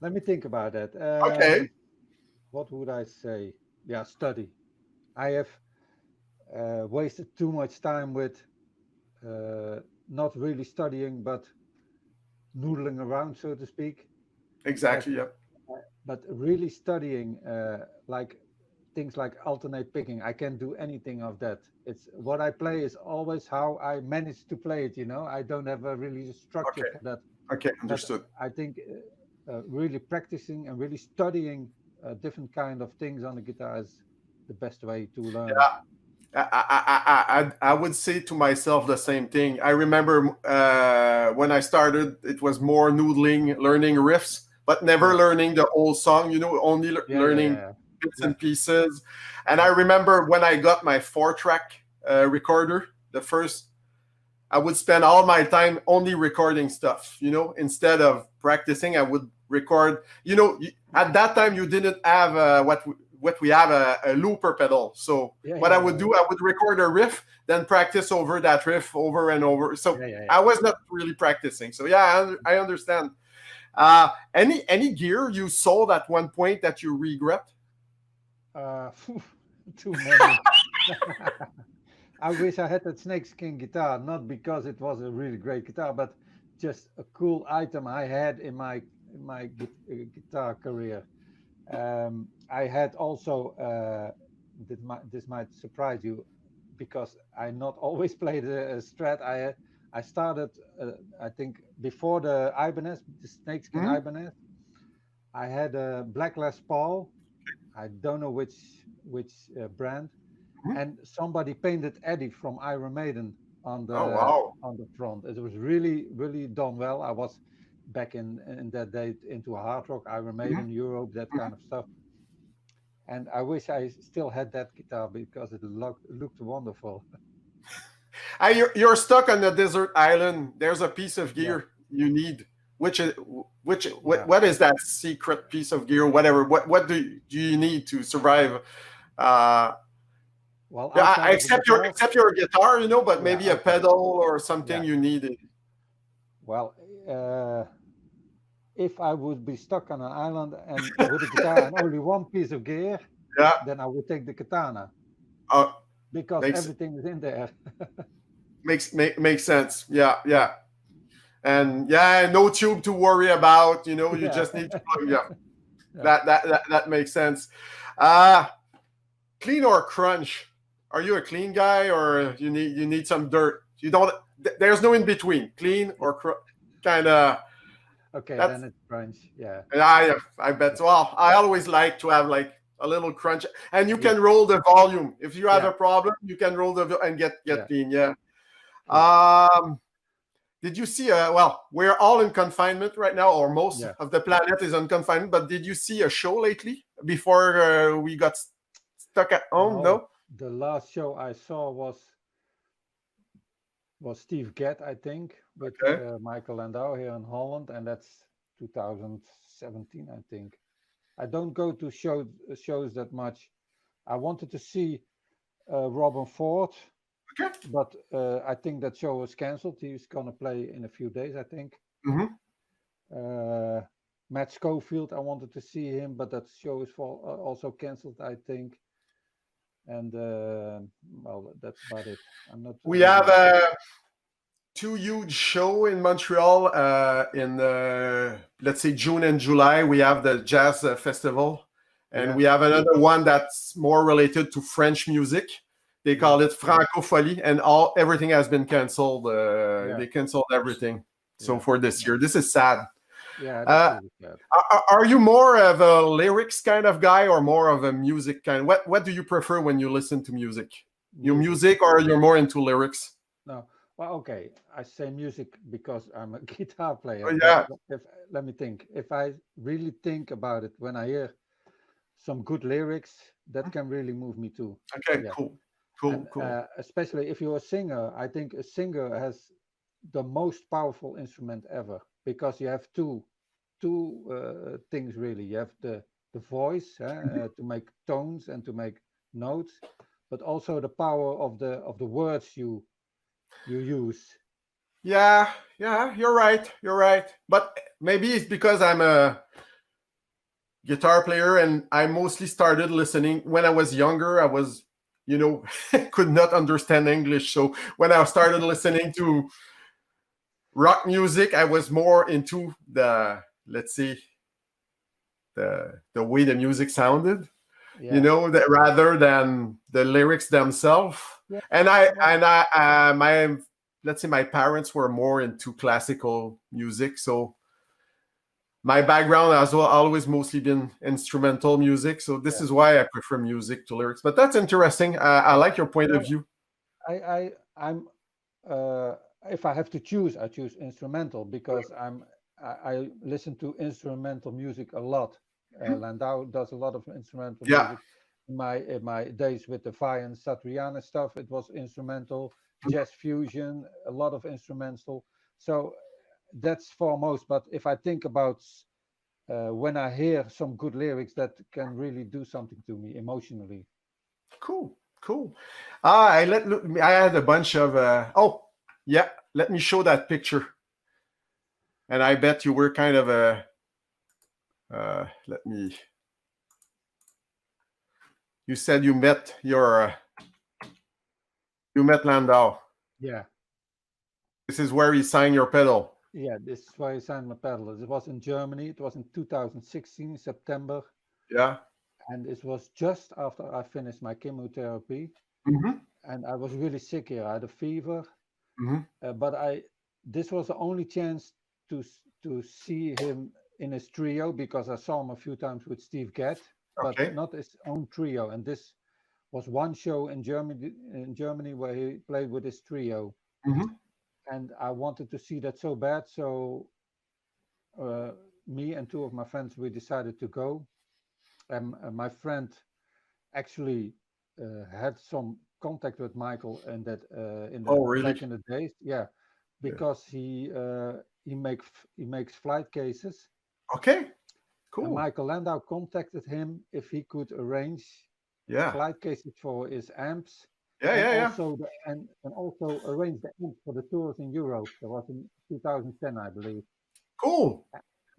Let me think about that. Okay. What would I say? Yeah, study. I have wasted too much time with uh, not really studying, but noodling around, so to speak. But Exactly. Yeah. really studying, like things like alternate picking, I can't do anything of that. It's what I play is always how I manage to play it. I don't have a really structure Okay. for that. Okay. But Understood. I think really practicing and really studying different kind of things on the guitar is the best way to learn. Yeah. I would say to myself the same thing. I remember when I started, it was more noodling, learning riffs. but never Yeah. learning the whole song. You know, only learning bits and pieces. And I remember when I got my 4-track recorder, the first, I would spend all my time only recording stuff. You know, instead of practicing, I would record. You know, at that time you didn't have what we have, a looper pedal. So what I would do, I would record a riff, then practice over that riff over and over. So I was not really practicing. So yeah, I understand. Any gear you sold at one point that you regret? Too many. I wish I had that snakeskin guitar, not because it was a really great guitar, but just a cool item I had in my guitar career. I had also this might surprise you, because I not always played a Strat. I started I think before the Ibanez, the snakeskin Ibanez. I had a black Les Paul. I don't know which brand, and somebody painted Eddie from Iron Maiden on the on the front. It was really done well. I was back in that day into hard rock, Iron Maiden, Europe, that kind of stuff. And I wish I still had that guitar because it looked wonderful. You're stuck on a desert island. There's a piece of gear you need. What is that secret piece of gear? Whatever. What do you need to survive? Well, except your guitar, you know, but maybe a pedal or something you need. Well, if I would be stuck on an island and with a guitar and only one piece of gear, then I would take the katana. Because everything is in there. makes sense. Yeah. And no tube to worry about. You know, you just need to plug. That makes sense. Clean or crunch? Are you a clean guy, or you need some dirt? You don't. There's no in between. Clean or kind of. Okay, then it's crunch. Yeah. I bet. Well, I always like to have like a little crunch, and you can roll the volume. If you have a problem, you can roll and get clean. Yeah. Did you see? Well, we're all in confinement right now, or most of the planet is in confinement. But did you see a show lately before we got stuck at home? No. The last show I saw was Steve Gadd, I think, with Michael Landau here in Holland, and that's 2017, I think. I don't go to shows that much. I wanted to see Robin Ford, but I think that show was cancelled. He's gonna play in a few days, I think. Matt Schofield, I wanted to see him, but that show is also cancelled, I think. And well, that's about it. We have two huge shows in Montreal in let's say June and July. We have the jazz festival, and we have another one that's more related to French music. They call it Francophonie, and everything has been canceled. They canceled everything. So for this year, this is sad. Yeah, that's really sad. Are you more of a lyrics kind of guy or more of a music kind? What do you prefer when you listen to music? Your music, or you're more into lyrics? No. Well, okay. I say music because I'm a guitar player. Let me think. If I really think about it, when I hear some good lyrics, that can really move me too. Okay, cool. Especially if you're a singer, I think a singer has the most powerful instrument ever, because you have two things really. You have the voice to make tones and to make notes, but also the power of the words you use. Yeah, you're right. But maybe it's because I'm a guitar player and I mostly started listening when I was younger. I was, could not understand English. So when I started listening to rock music, I was more into the way the music sounded, rather than the lyrics themselves. Yeah. And my parents were more into classical music, so my background has always mostly been instrumental music. So this is why I prefer music to lyrics. But that's interesting. I like your point of view. I'm if I have to choose, I choose instrumental, because I listen to instrumental music a lot. Landau does a lot of instrumental Yeah. music. In my days with the Fire and Satriani stuff, it was instrumental, jazz fusion, a lot of instrumental. So that's foremost. But if I think about when I hear some good lyrics, that can really do something to me emotionally. Cool. Cool. I had a bunch of oh yeah, let me show that picture. And I bet you were kind of a let me you said you met Landau. Yeah. This is where he signed your pedal. Yeah, this is why I signed my pedal. It was in Germany. It was in 2016, September. Yeah. And it was just after I finished my chemotherapy. Mm-hmm. And I was really sick here. I had a fever. Mm-hmm. But this was the only chance to see him in his trio, because I saw him a few times with Steve Gadd, but Okay. not his own trio. And this was one show in Germany where he played with his trio. Mm-hmm. And I wanted to see that so bad. So me and two of my friends, we decided to go. And my friend actually had some contact with Michael and that in the Oh, really? back in the days. Yeah, Yeah. because he makes flight cases. Okay. And Cool. Michael Landau contacted him if he could arrange Yeah. flight cases for his amps, Yeah. and Yeah. Yeah. also and also arrange the amps for the tours in Europe. That was in 2010, I believe. Cool.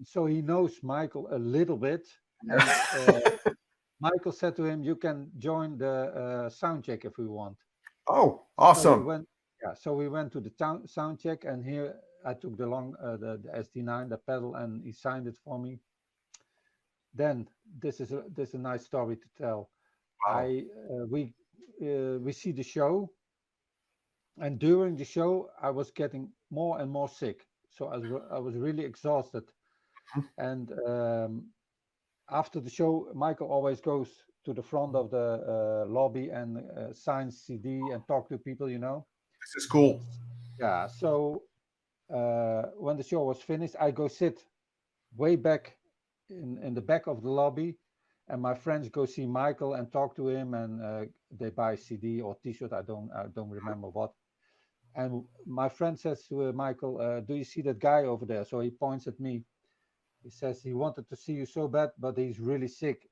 So he knows Michael a little bit, and Michael said to him, "You can join the sound check if we want." Oh, So we awesome. went. Yeah, so we went to the sound check, and here I took the SD9, the pedal, and he signed it for me. Then this is a nice story to tell. Wow. We see the show, and during the show I was getting more and more sick. So I was really exhausted, and after the show, Michael always goes to the front of the lobby and signs CD and talk to people, you know. This is cool. Yeah. So when the show was finished, I go sit way back in the back of the lobby, and my friends go see Michael and talk to him, and they buy CD or T-shirt. I don't remember what. And my friend says to Michael, "Do you see that guy over there?" So he points at me. He says he wanted to see you so bad, but he's really sick.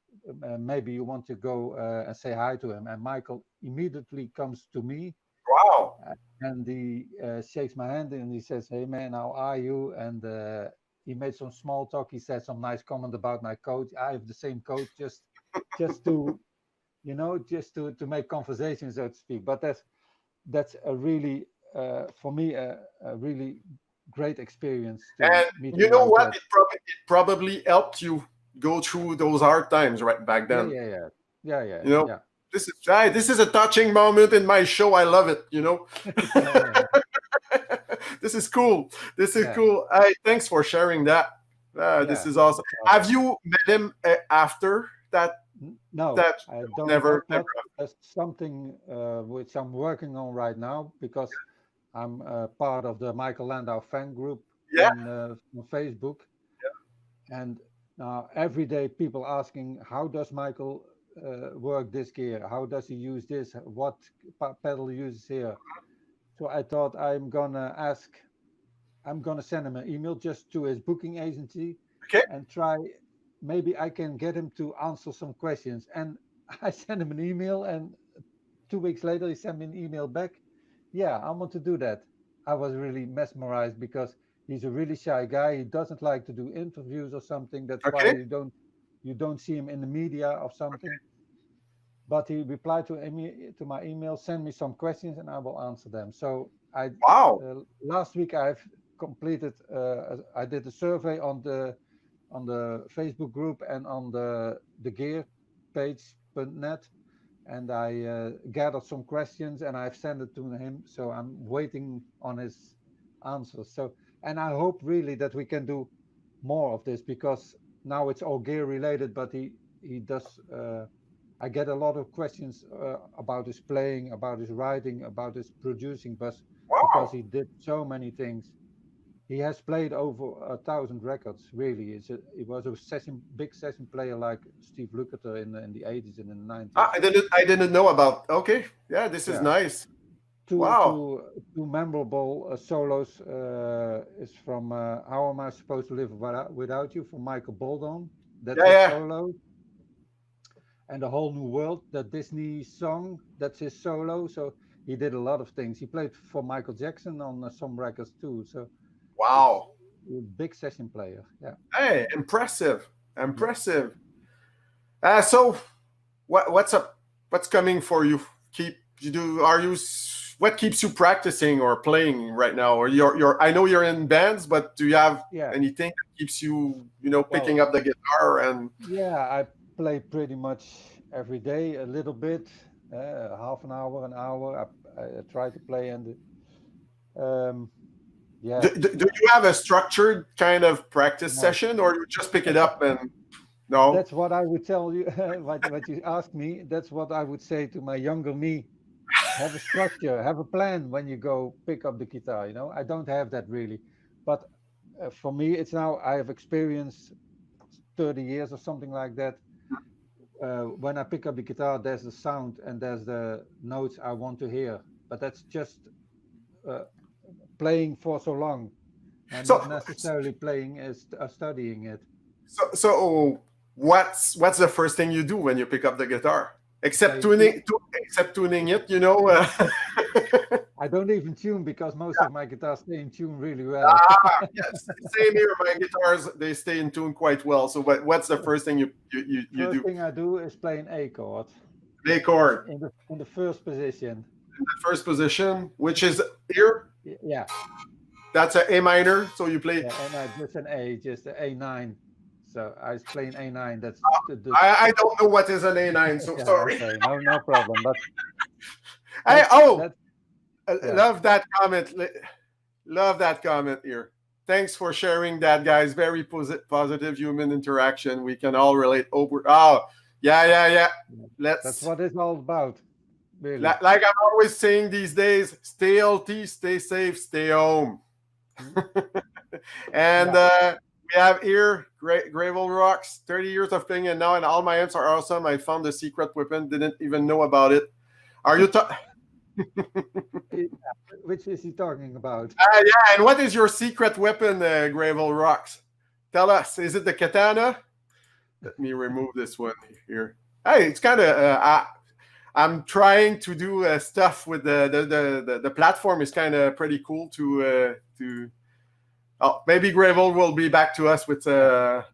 Maybe you want to go and say hi to him. And Michael immediately comes to me Wow. and he shakes my hand and he says, "Hey man, how are you?" And he made some small talk. He said some nice comment about my coat. I have the same coat, just to just to make conversation, so to speak. But that's a really for me a really great experience to And meet a you know like what? that. It probably helped you go through those hard times right back Yeah, then. yeah, yeah, yeah, yeah, You know, yeah. this is a touching moment in my show. I love it. You know, Yeah, yeah, this is cool. This is yeah. cool. Hey, thanks for sharing that. This Yeah. is awesome. Have you met him after that? No, That I don't. never, never. Not That's something which I'm working on right now, because I'm part of the Michael Landau fan group Yeah. on Facebook, and now every day people asking, how does Michael work this gear? How does he use this? What pedal he uses here? So I thought I'm gonna send him an email just to his booking agency Okay. and try, maybe I can get him to answer some questions. And I sent him an email, and 2 weeks later he sent me an email back. Yeah, I want to do that. I was really mesmerized because he's a really shy guy. He doesn't like to do interviews or something. That's why Okay. you don't see him in the media or something. But he replied to my email, send me some questions and I will answer them. So Wow. last week I've completed. I did a survey on the Facebook group and on the gear page.net, and I gathered some questions and I've sent it to him. So I'm waiting on his answers. So, and I hope really that we can do more of this, because now it's all gear related, but he does. I get a lot of questions about his playing, about his writing, about his producing, but because Wow. he did so many things. he has played over 1,000 records. Really, he was a big session player like Steve Lukather in the 80s and in the 90s. I didn't know about. Okay, yeah, this is nice. Wow. Two memorable solos is from How Am I Supposed to Live Without You from Michael Bolton. That's his solo. And The Whole New World, the Disney song, that's his solo. So he did a lot of things. He played for Michael Jackson on some records too. So wow, big session player. Yeah. Hey, impressive. So what's up? What's coming for you? What keeps you practicing or playing right now? Or I know you're in bands, but do you have anything that keeps you, picking up the guitar and? Yeah, I play pretty much every day a little bit, half an hour, an hour. I try to play and yeah. Do you have a structured kind of practice session, or you just pick it up and? No. That's what I would tell you. what you asked me, that's what I would say to my younger me. Have a structure, have a plan when you go pick up the guitar. I don't have that really, but for me, it's now I have experienced 30 years or something like that. When I pick up the guitar, there's the sound and there's the notes I want to hear, but that's just playing for so long, and not necessarily playing as studying it. So what's the first thing you do when you pick up the guitar? Except tuning it, I don't even tune because most of my guitars stay in tune really well. Yes, same here. My guitars, they stay in tune quite well. So what's the first thing you do? First thing I do is play an A chord. A chord. In the first position. In the first position, which is here? Yeah. That's an A minor, so you play... Yeah, and just an A, just an A9. So I was playing A9. That's I don't know what is an A9, so sorry. Okay, no problem. But love that comment. Love that comment here. Thanks for sharing that, guys. Very positive human interaction. We can all relate. Yeah. That's what it's all about. Really. Like I'm always saying these days, stay healthy, stay safe, stay home. And we have here Gravel Rocks, 30 years of playing, and now and all my amps are awesome. I found the secret weapon, didn't even know about it. Are you Which is he talking about? Yeah, and what is your secret weapon, Gravel Rocks? Tell us. Is it the katana? Let me remove this one here. Hey, it's kind of... I'm trying to do stuff with the platform is kind of pretty cool to maybe Gravel will be back to us with but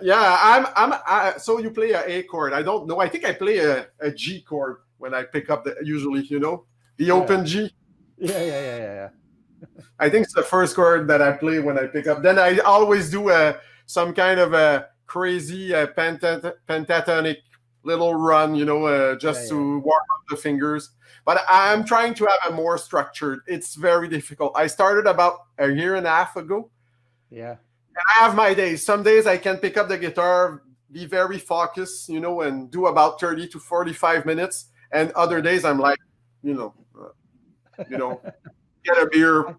yeah, so you play a chord. I don't know. I think I play a G chord when I pick up usually, the open G. Yeah. I think it's the first chord that I play when I pick up. Then I always do some kind of a crazy pentatonic little run, just to warm up the fingers. But I'm trying to have a more structured. It's very difficult. I started about a year and a half ago. Yeah. And I have my days. Some days I can pick up the guitar, be very focused, and do about 30 to 45 minutes. And other days I'm like, get a beer.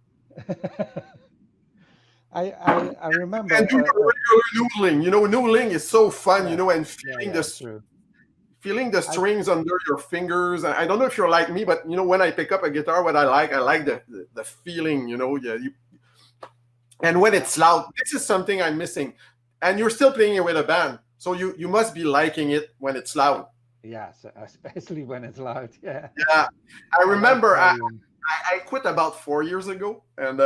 I remember. And do regular noodling. Noodling is so fun, and feeling the strings under your fingers. I don't know if you're like me, but when I pick up a guitar, what I like the feeling, and when it's loud. This is something I'm missing. And you're still playing it with a band, so you must be liking it when it's loud. Yeah, especially when it's loud. Yeah. Yeah, I remember I quit about 4 years ago, and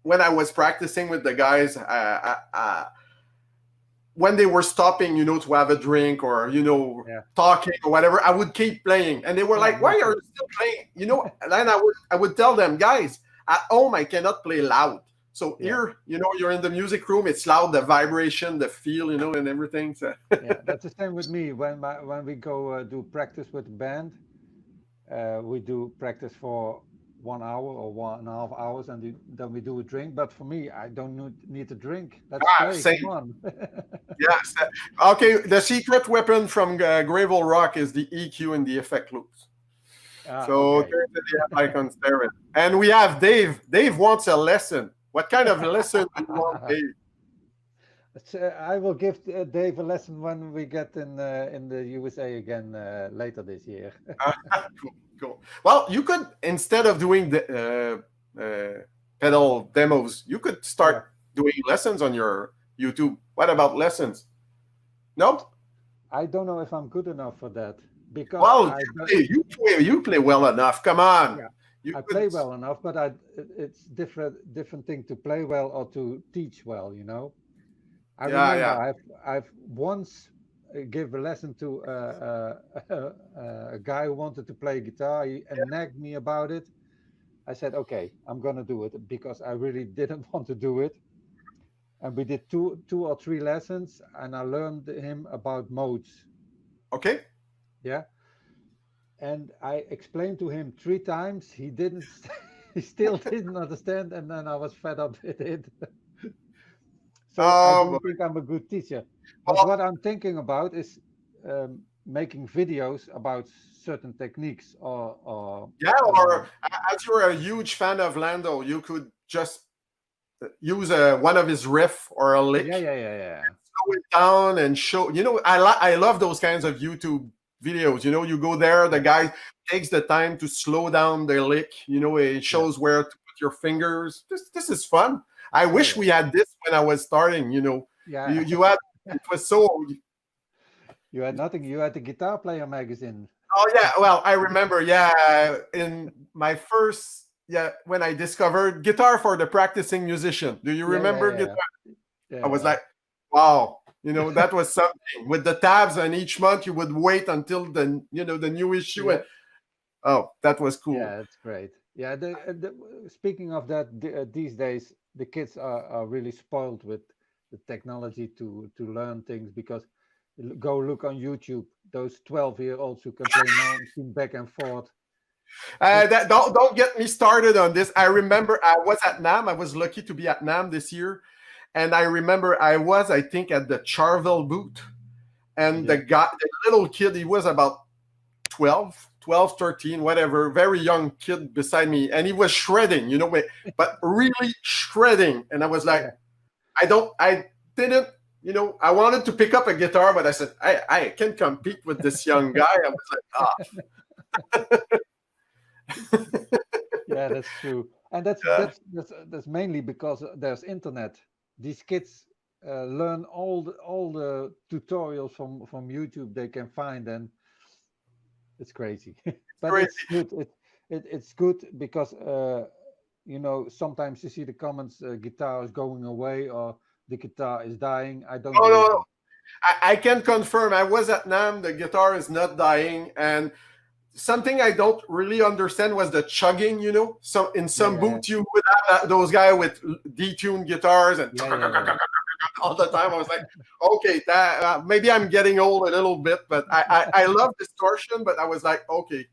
when I was practicing with the guys, when they were stopping, to have a drink or, talking or whatever, I would keep playing. And they were like, why are you still playing? And then I would tell them, guys, at home, I cannot play loud. So here, you're in the music room, it's loud, the vibration, the feel, and everything. So. Yeah, that's the same with me. When we go do practice with the band, we do practice for 1 hour or 1.5 hours, and then we do a drink. But for me, I don't need to drink. Let's play. Same. Come on. Yes. Okay. The secret weapon from Gravel Rock is the EQ and the effect loops. So Okay. there's the like on steroids. And we have Dave. Dave wants a lesson. What kind of lesson do you want, Dave? I will give Dave a lesson when we get in the USA again later this year. Cool, cool. Well, you could, instead of doing the pedal demos, you could start doing lessons on your YouTube. What about lessons? No? I don't know if I'm good enough for that because Well, you play well enough. Come on. yeah, You I could, play well enough, but it's different thing to play well or to teach well, you know. I yeah, remember yeah. I've once gave a lesson to a guy who wanted to play guitar and nagged me about it. I said, okay, I'm gonna do it because I really didn't want to do it. And we did two or three lessons, and I learned him about modes. Okay. Yeah, and I explained to him three times. He didn't. He still didn't understand, and then I was fed up with it. So I Um, don't think I'm a good teacher. But well, what I'm thinking about is making videos about certain techniques or yeah, or as you're a huge fan of Lando, you could just use one of his riff or a lick, yeah. slow it down and show. I love those kinds of YouTube videos. You go there, the Yeah, guy takes the time to slow down the lick. It yeah, shows where to put your fingers. This is fun. I yeah, wish yeah, we had this when I was starting. yeah. You had it was so. You had nothing. You had the Guitar Player magazine. Oh yeah, well I remember. Yeah, in my first when I discovered guitar for the practicing musician. Do you Yeah, yeah, remember yeah, guitar? I yeah, was yeah, like, wow, that was something. With the tabs, and each month you would wait until the new issue, yeah. and oh, that was cool. Yeah, that's great. Yeah, speaking of that, these days the kids are really spoiled with the technology to learn things because go look on YouTube. Those 12-year-olds who can play mountain back and forth. It's Don't get me started on this. I remember I was at NAM. I was lucky to be at NAM this year, and I remember I think at the Charvel booth, and yeah, the little kid, he was about 12, 13, whatever, very young kid beside me, and he was shredding, but really shredding. And I was like, yeah, I didn't, I wanted to pick up a guitar, but I said, I can't compete with this young guy. I was like, yeah. That's true, and yeah. that's mainly because there's internet. These kids learn all the tutorials from YouTube they can find, and it's crazy. But Crazy. it's good. It's good because sometimes you see the comments, guitar is going away or the guitar is dying. I don't No, no, believe no. them. I can confirm. I was at NAM. The guitar is not dying, and something I don't really understand was the chugging. So in Yeah, some yeah, yeah, booth you would have those guys with detuned guitars and yeah, yeah, yeah. all the time. I was like, okay, maybe I'm getting old a little bit, but I love distortion. But I was like, okay,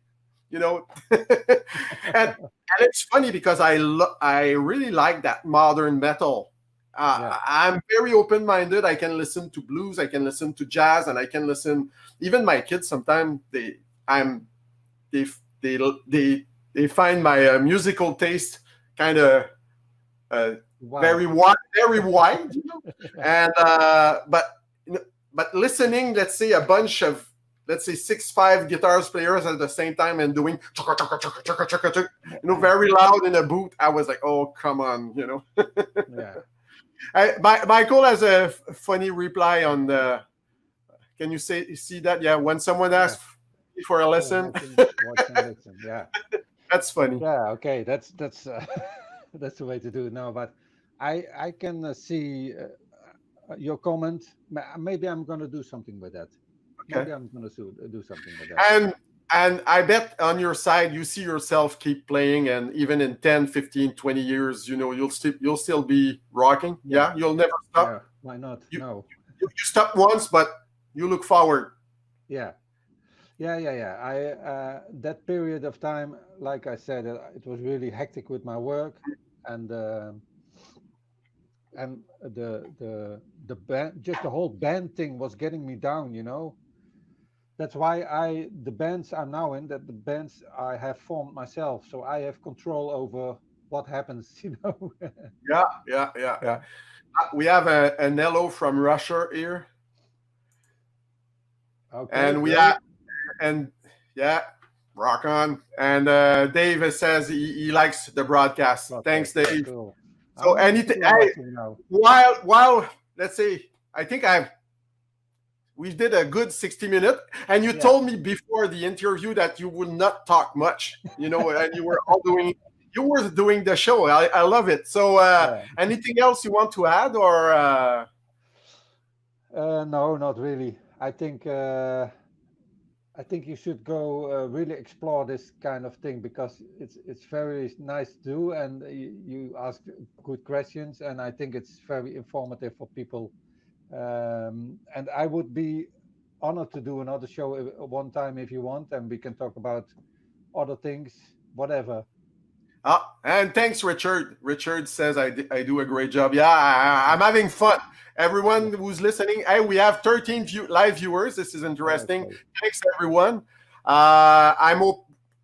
and it's funny because I really like that modern metal. Yeah, I'm very open-minded. I can listen to blues, I can listen to jazz, and I can listen. Even my kids sometimes I'm they they they they find my musical taste kind of wide. very wide, and but listening, let's say a bunch of, let's say 6'5" guitars players at the same time and doing very loud in a booth, I was like, oh come on. Yeah. Michael has a funny reply on the. Can you see that? Yeah, when someone Yeah. asks for a Oh, lesson, watch and listen. Yeah. that's funny. Yeah. Okay. That's that's the way to do it now. But I can see your comment. Maybe I'm going to do something with that. Okay. Maybe I'm going to do something with that. And I bet on your side you see yourself keep playing, and even in 10, 15, 20 years, you'll still be rocking. Yeah. Yeah, you'll never stop. Yeah. Why not? You No. you stop once, but you look forward. Yeah. Yeah. That period of time, like I said, it was really hectic with my work, and the band, just the whole band thing was getting me down. that's why the bands I'm now in, that the bands I have formed myself, so I have control over what happens. Yeah, yeah, yeah, yeah. Yeah. We have an hello from Russia here, Okay, and we great. have and yeah, rock on. And Dave says he likes the broadcast. Thanks, Broadcast, yeah, Dave. cool. How So many anything, people are watching now? while let's say, I think we did a good 60 minutes, and you Yeah. told me before the interview that you would not talk much, and you were doing the show. I love it. So Yeah. anything else you want to add, or No, not really. I think you should go really explore this kind of thing because it's very nice to do, and you ask good questions, and I think it's very informative for people. And I would be honored to do another show one time if you want, and we can talk about other things, whatever. and thanks, Richard. Richard says I do a great job. Yeah, I'm having fun. Yeah. Everyone who's listening, hey, we have 13 live viewers. This is interesting. Okay. Thanks, everyone. I'm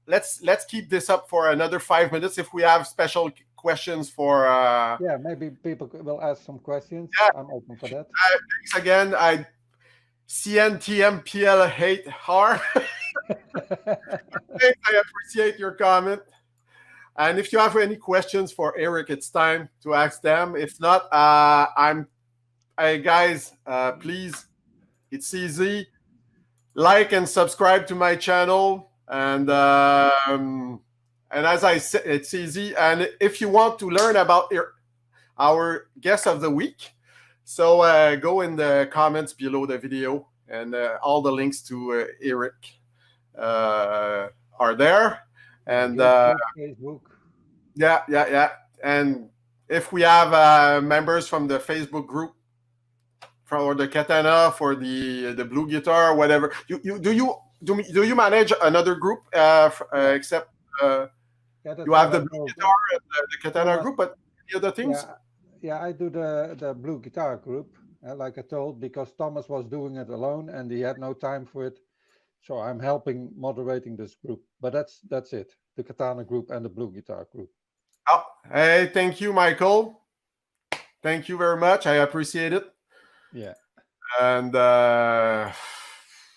let's keep this up for another 5 minutes. If we have special questions for Yeah, maybe people will ask some questions. yeah, I'm open for that. thanks again. I CNTMPL8R. Thanks, I appreciate your comment. And if you have any questions for Eric, it's time to ask them. If not, hey guys, please, it's easy. Like and subscribe to my channel, and as I said, it's easy. And if you want to learn about our guest of the week, so go in the comments below the video, and all the links to Eric are there. And YouTube, Facebook. yeah. And if we have members from the Facebook group for the katana, for the blue guitar, whatever, do you manage another group except Yeah, that's you have what the I blue told. guitar and the katana Thomas, group, but any other things? yeah, I do the blue guitar group, like I told, because Thomas was doing it alone and he had no time for it. So I'm helping moderating this group. But that's it. The katana group and the blue guitar group. Oh, hey, thank you, Michael. Thank you very much. I appreciate it. Yeah. And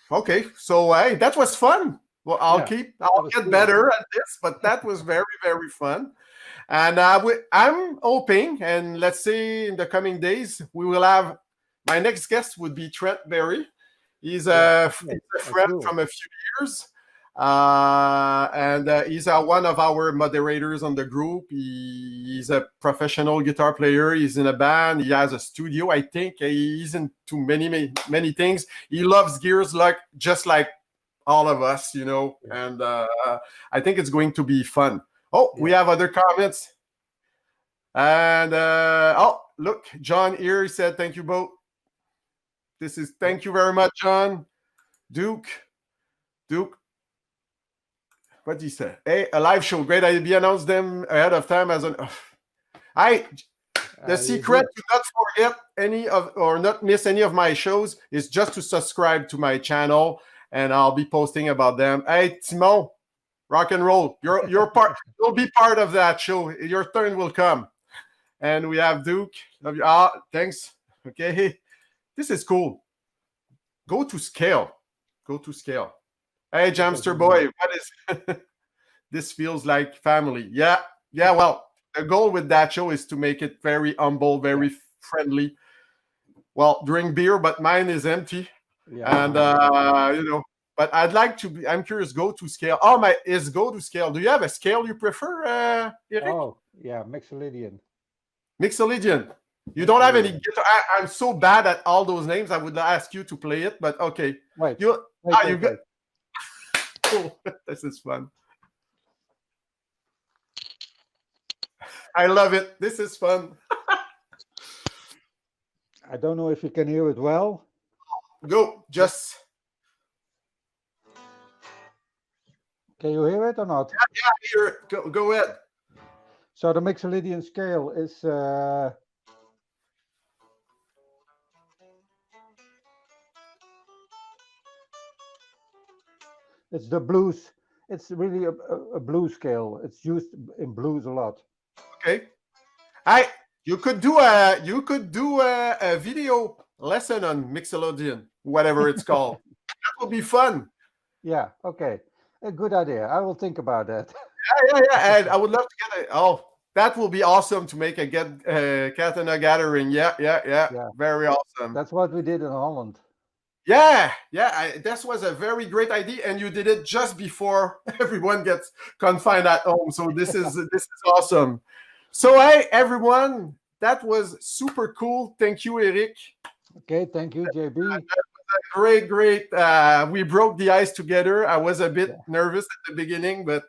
okay, so hey, that was fun. Well, I'll Yeah, I'll get cool. better at this, but that was very, very fun. And I'm hoping, and let's see, in the coming days, we will have my next guest would be Trent Berry. He's a friend cool. from a few years, and he's one of our moderators on the group. He's a professional guitar player. He's in a band. He has a studio. I think he's into many things. He loves gears just like all of us, and I think it's going to be fun. Oh, we have other comments. And look, John here, he said, thank you both. Thank you very much, John. Duke. What did he say? Hey, a live show. Great idea. Announce them ahead of time as an. The secret to not forget not miss any of my shows is just to subscribe to my channel, and I'll be posting about them. Hey, Timon, rock and roll. You're part. You'll be part of that show. Your turn will come. And we have Duke. Thanks. Okay, this is cool. Go to scale. Hey, Jamster boy, what is this? Feels like family. Yeah. Well, the goal with that show is to make it very humble, very friendly. Well, drink beer, but mine is empty. Yeah. And but I'd like to be. I'm curious. Go to scale. Oh, go to scale. Do you have a scale you prefer, Eric? Oh, yeah, Mixolydian. Mixolydian. You don't have any guitar. I'm so bad at all those names. I would ask you to play it, but okay. Wait. You got. Cool. This is fun. I love it. This is fun. I don't know if you can hear it well. Go. Just. Can you hear it or not? Yeah, I hear it. Go ahead. So the Mixolydian scale is It's the blues. It's really a blues scale. It's used in blues a lot. Okay. I you could do a video lesson on Mixolydian, whatever it's called. That would be fun. Yeah. Okay. A good idea. I will think about that. Yeah. And I would love to get it. Oh, that will be awesome to make a Katana gathering. Yeah. Yeah. Very awesome. That's what we did in Holland. Yeah. That was a very great idea, and you did it just before everyone gets confined at home. So this is awesome. So hey, everyone, that was super cool. Thank you, Eric. Okay. Thank you, JB. Great. We broke the ice together. I was a bit Yeah. nervous at the beginning, but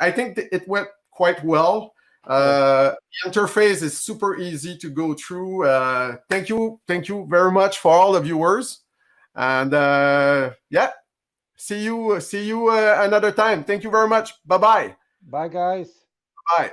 I think that it went quite well. The interface is super easy to go through. Thank you very much for all the viewers, and yeah, see you another time. Thank you very much. Bye. Bye, guys. Bye.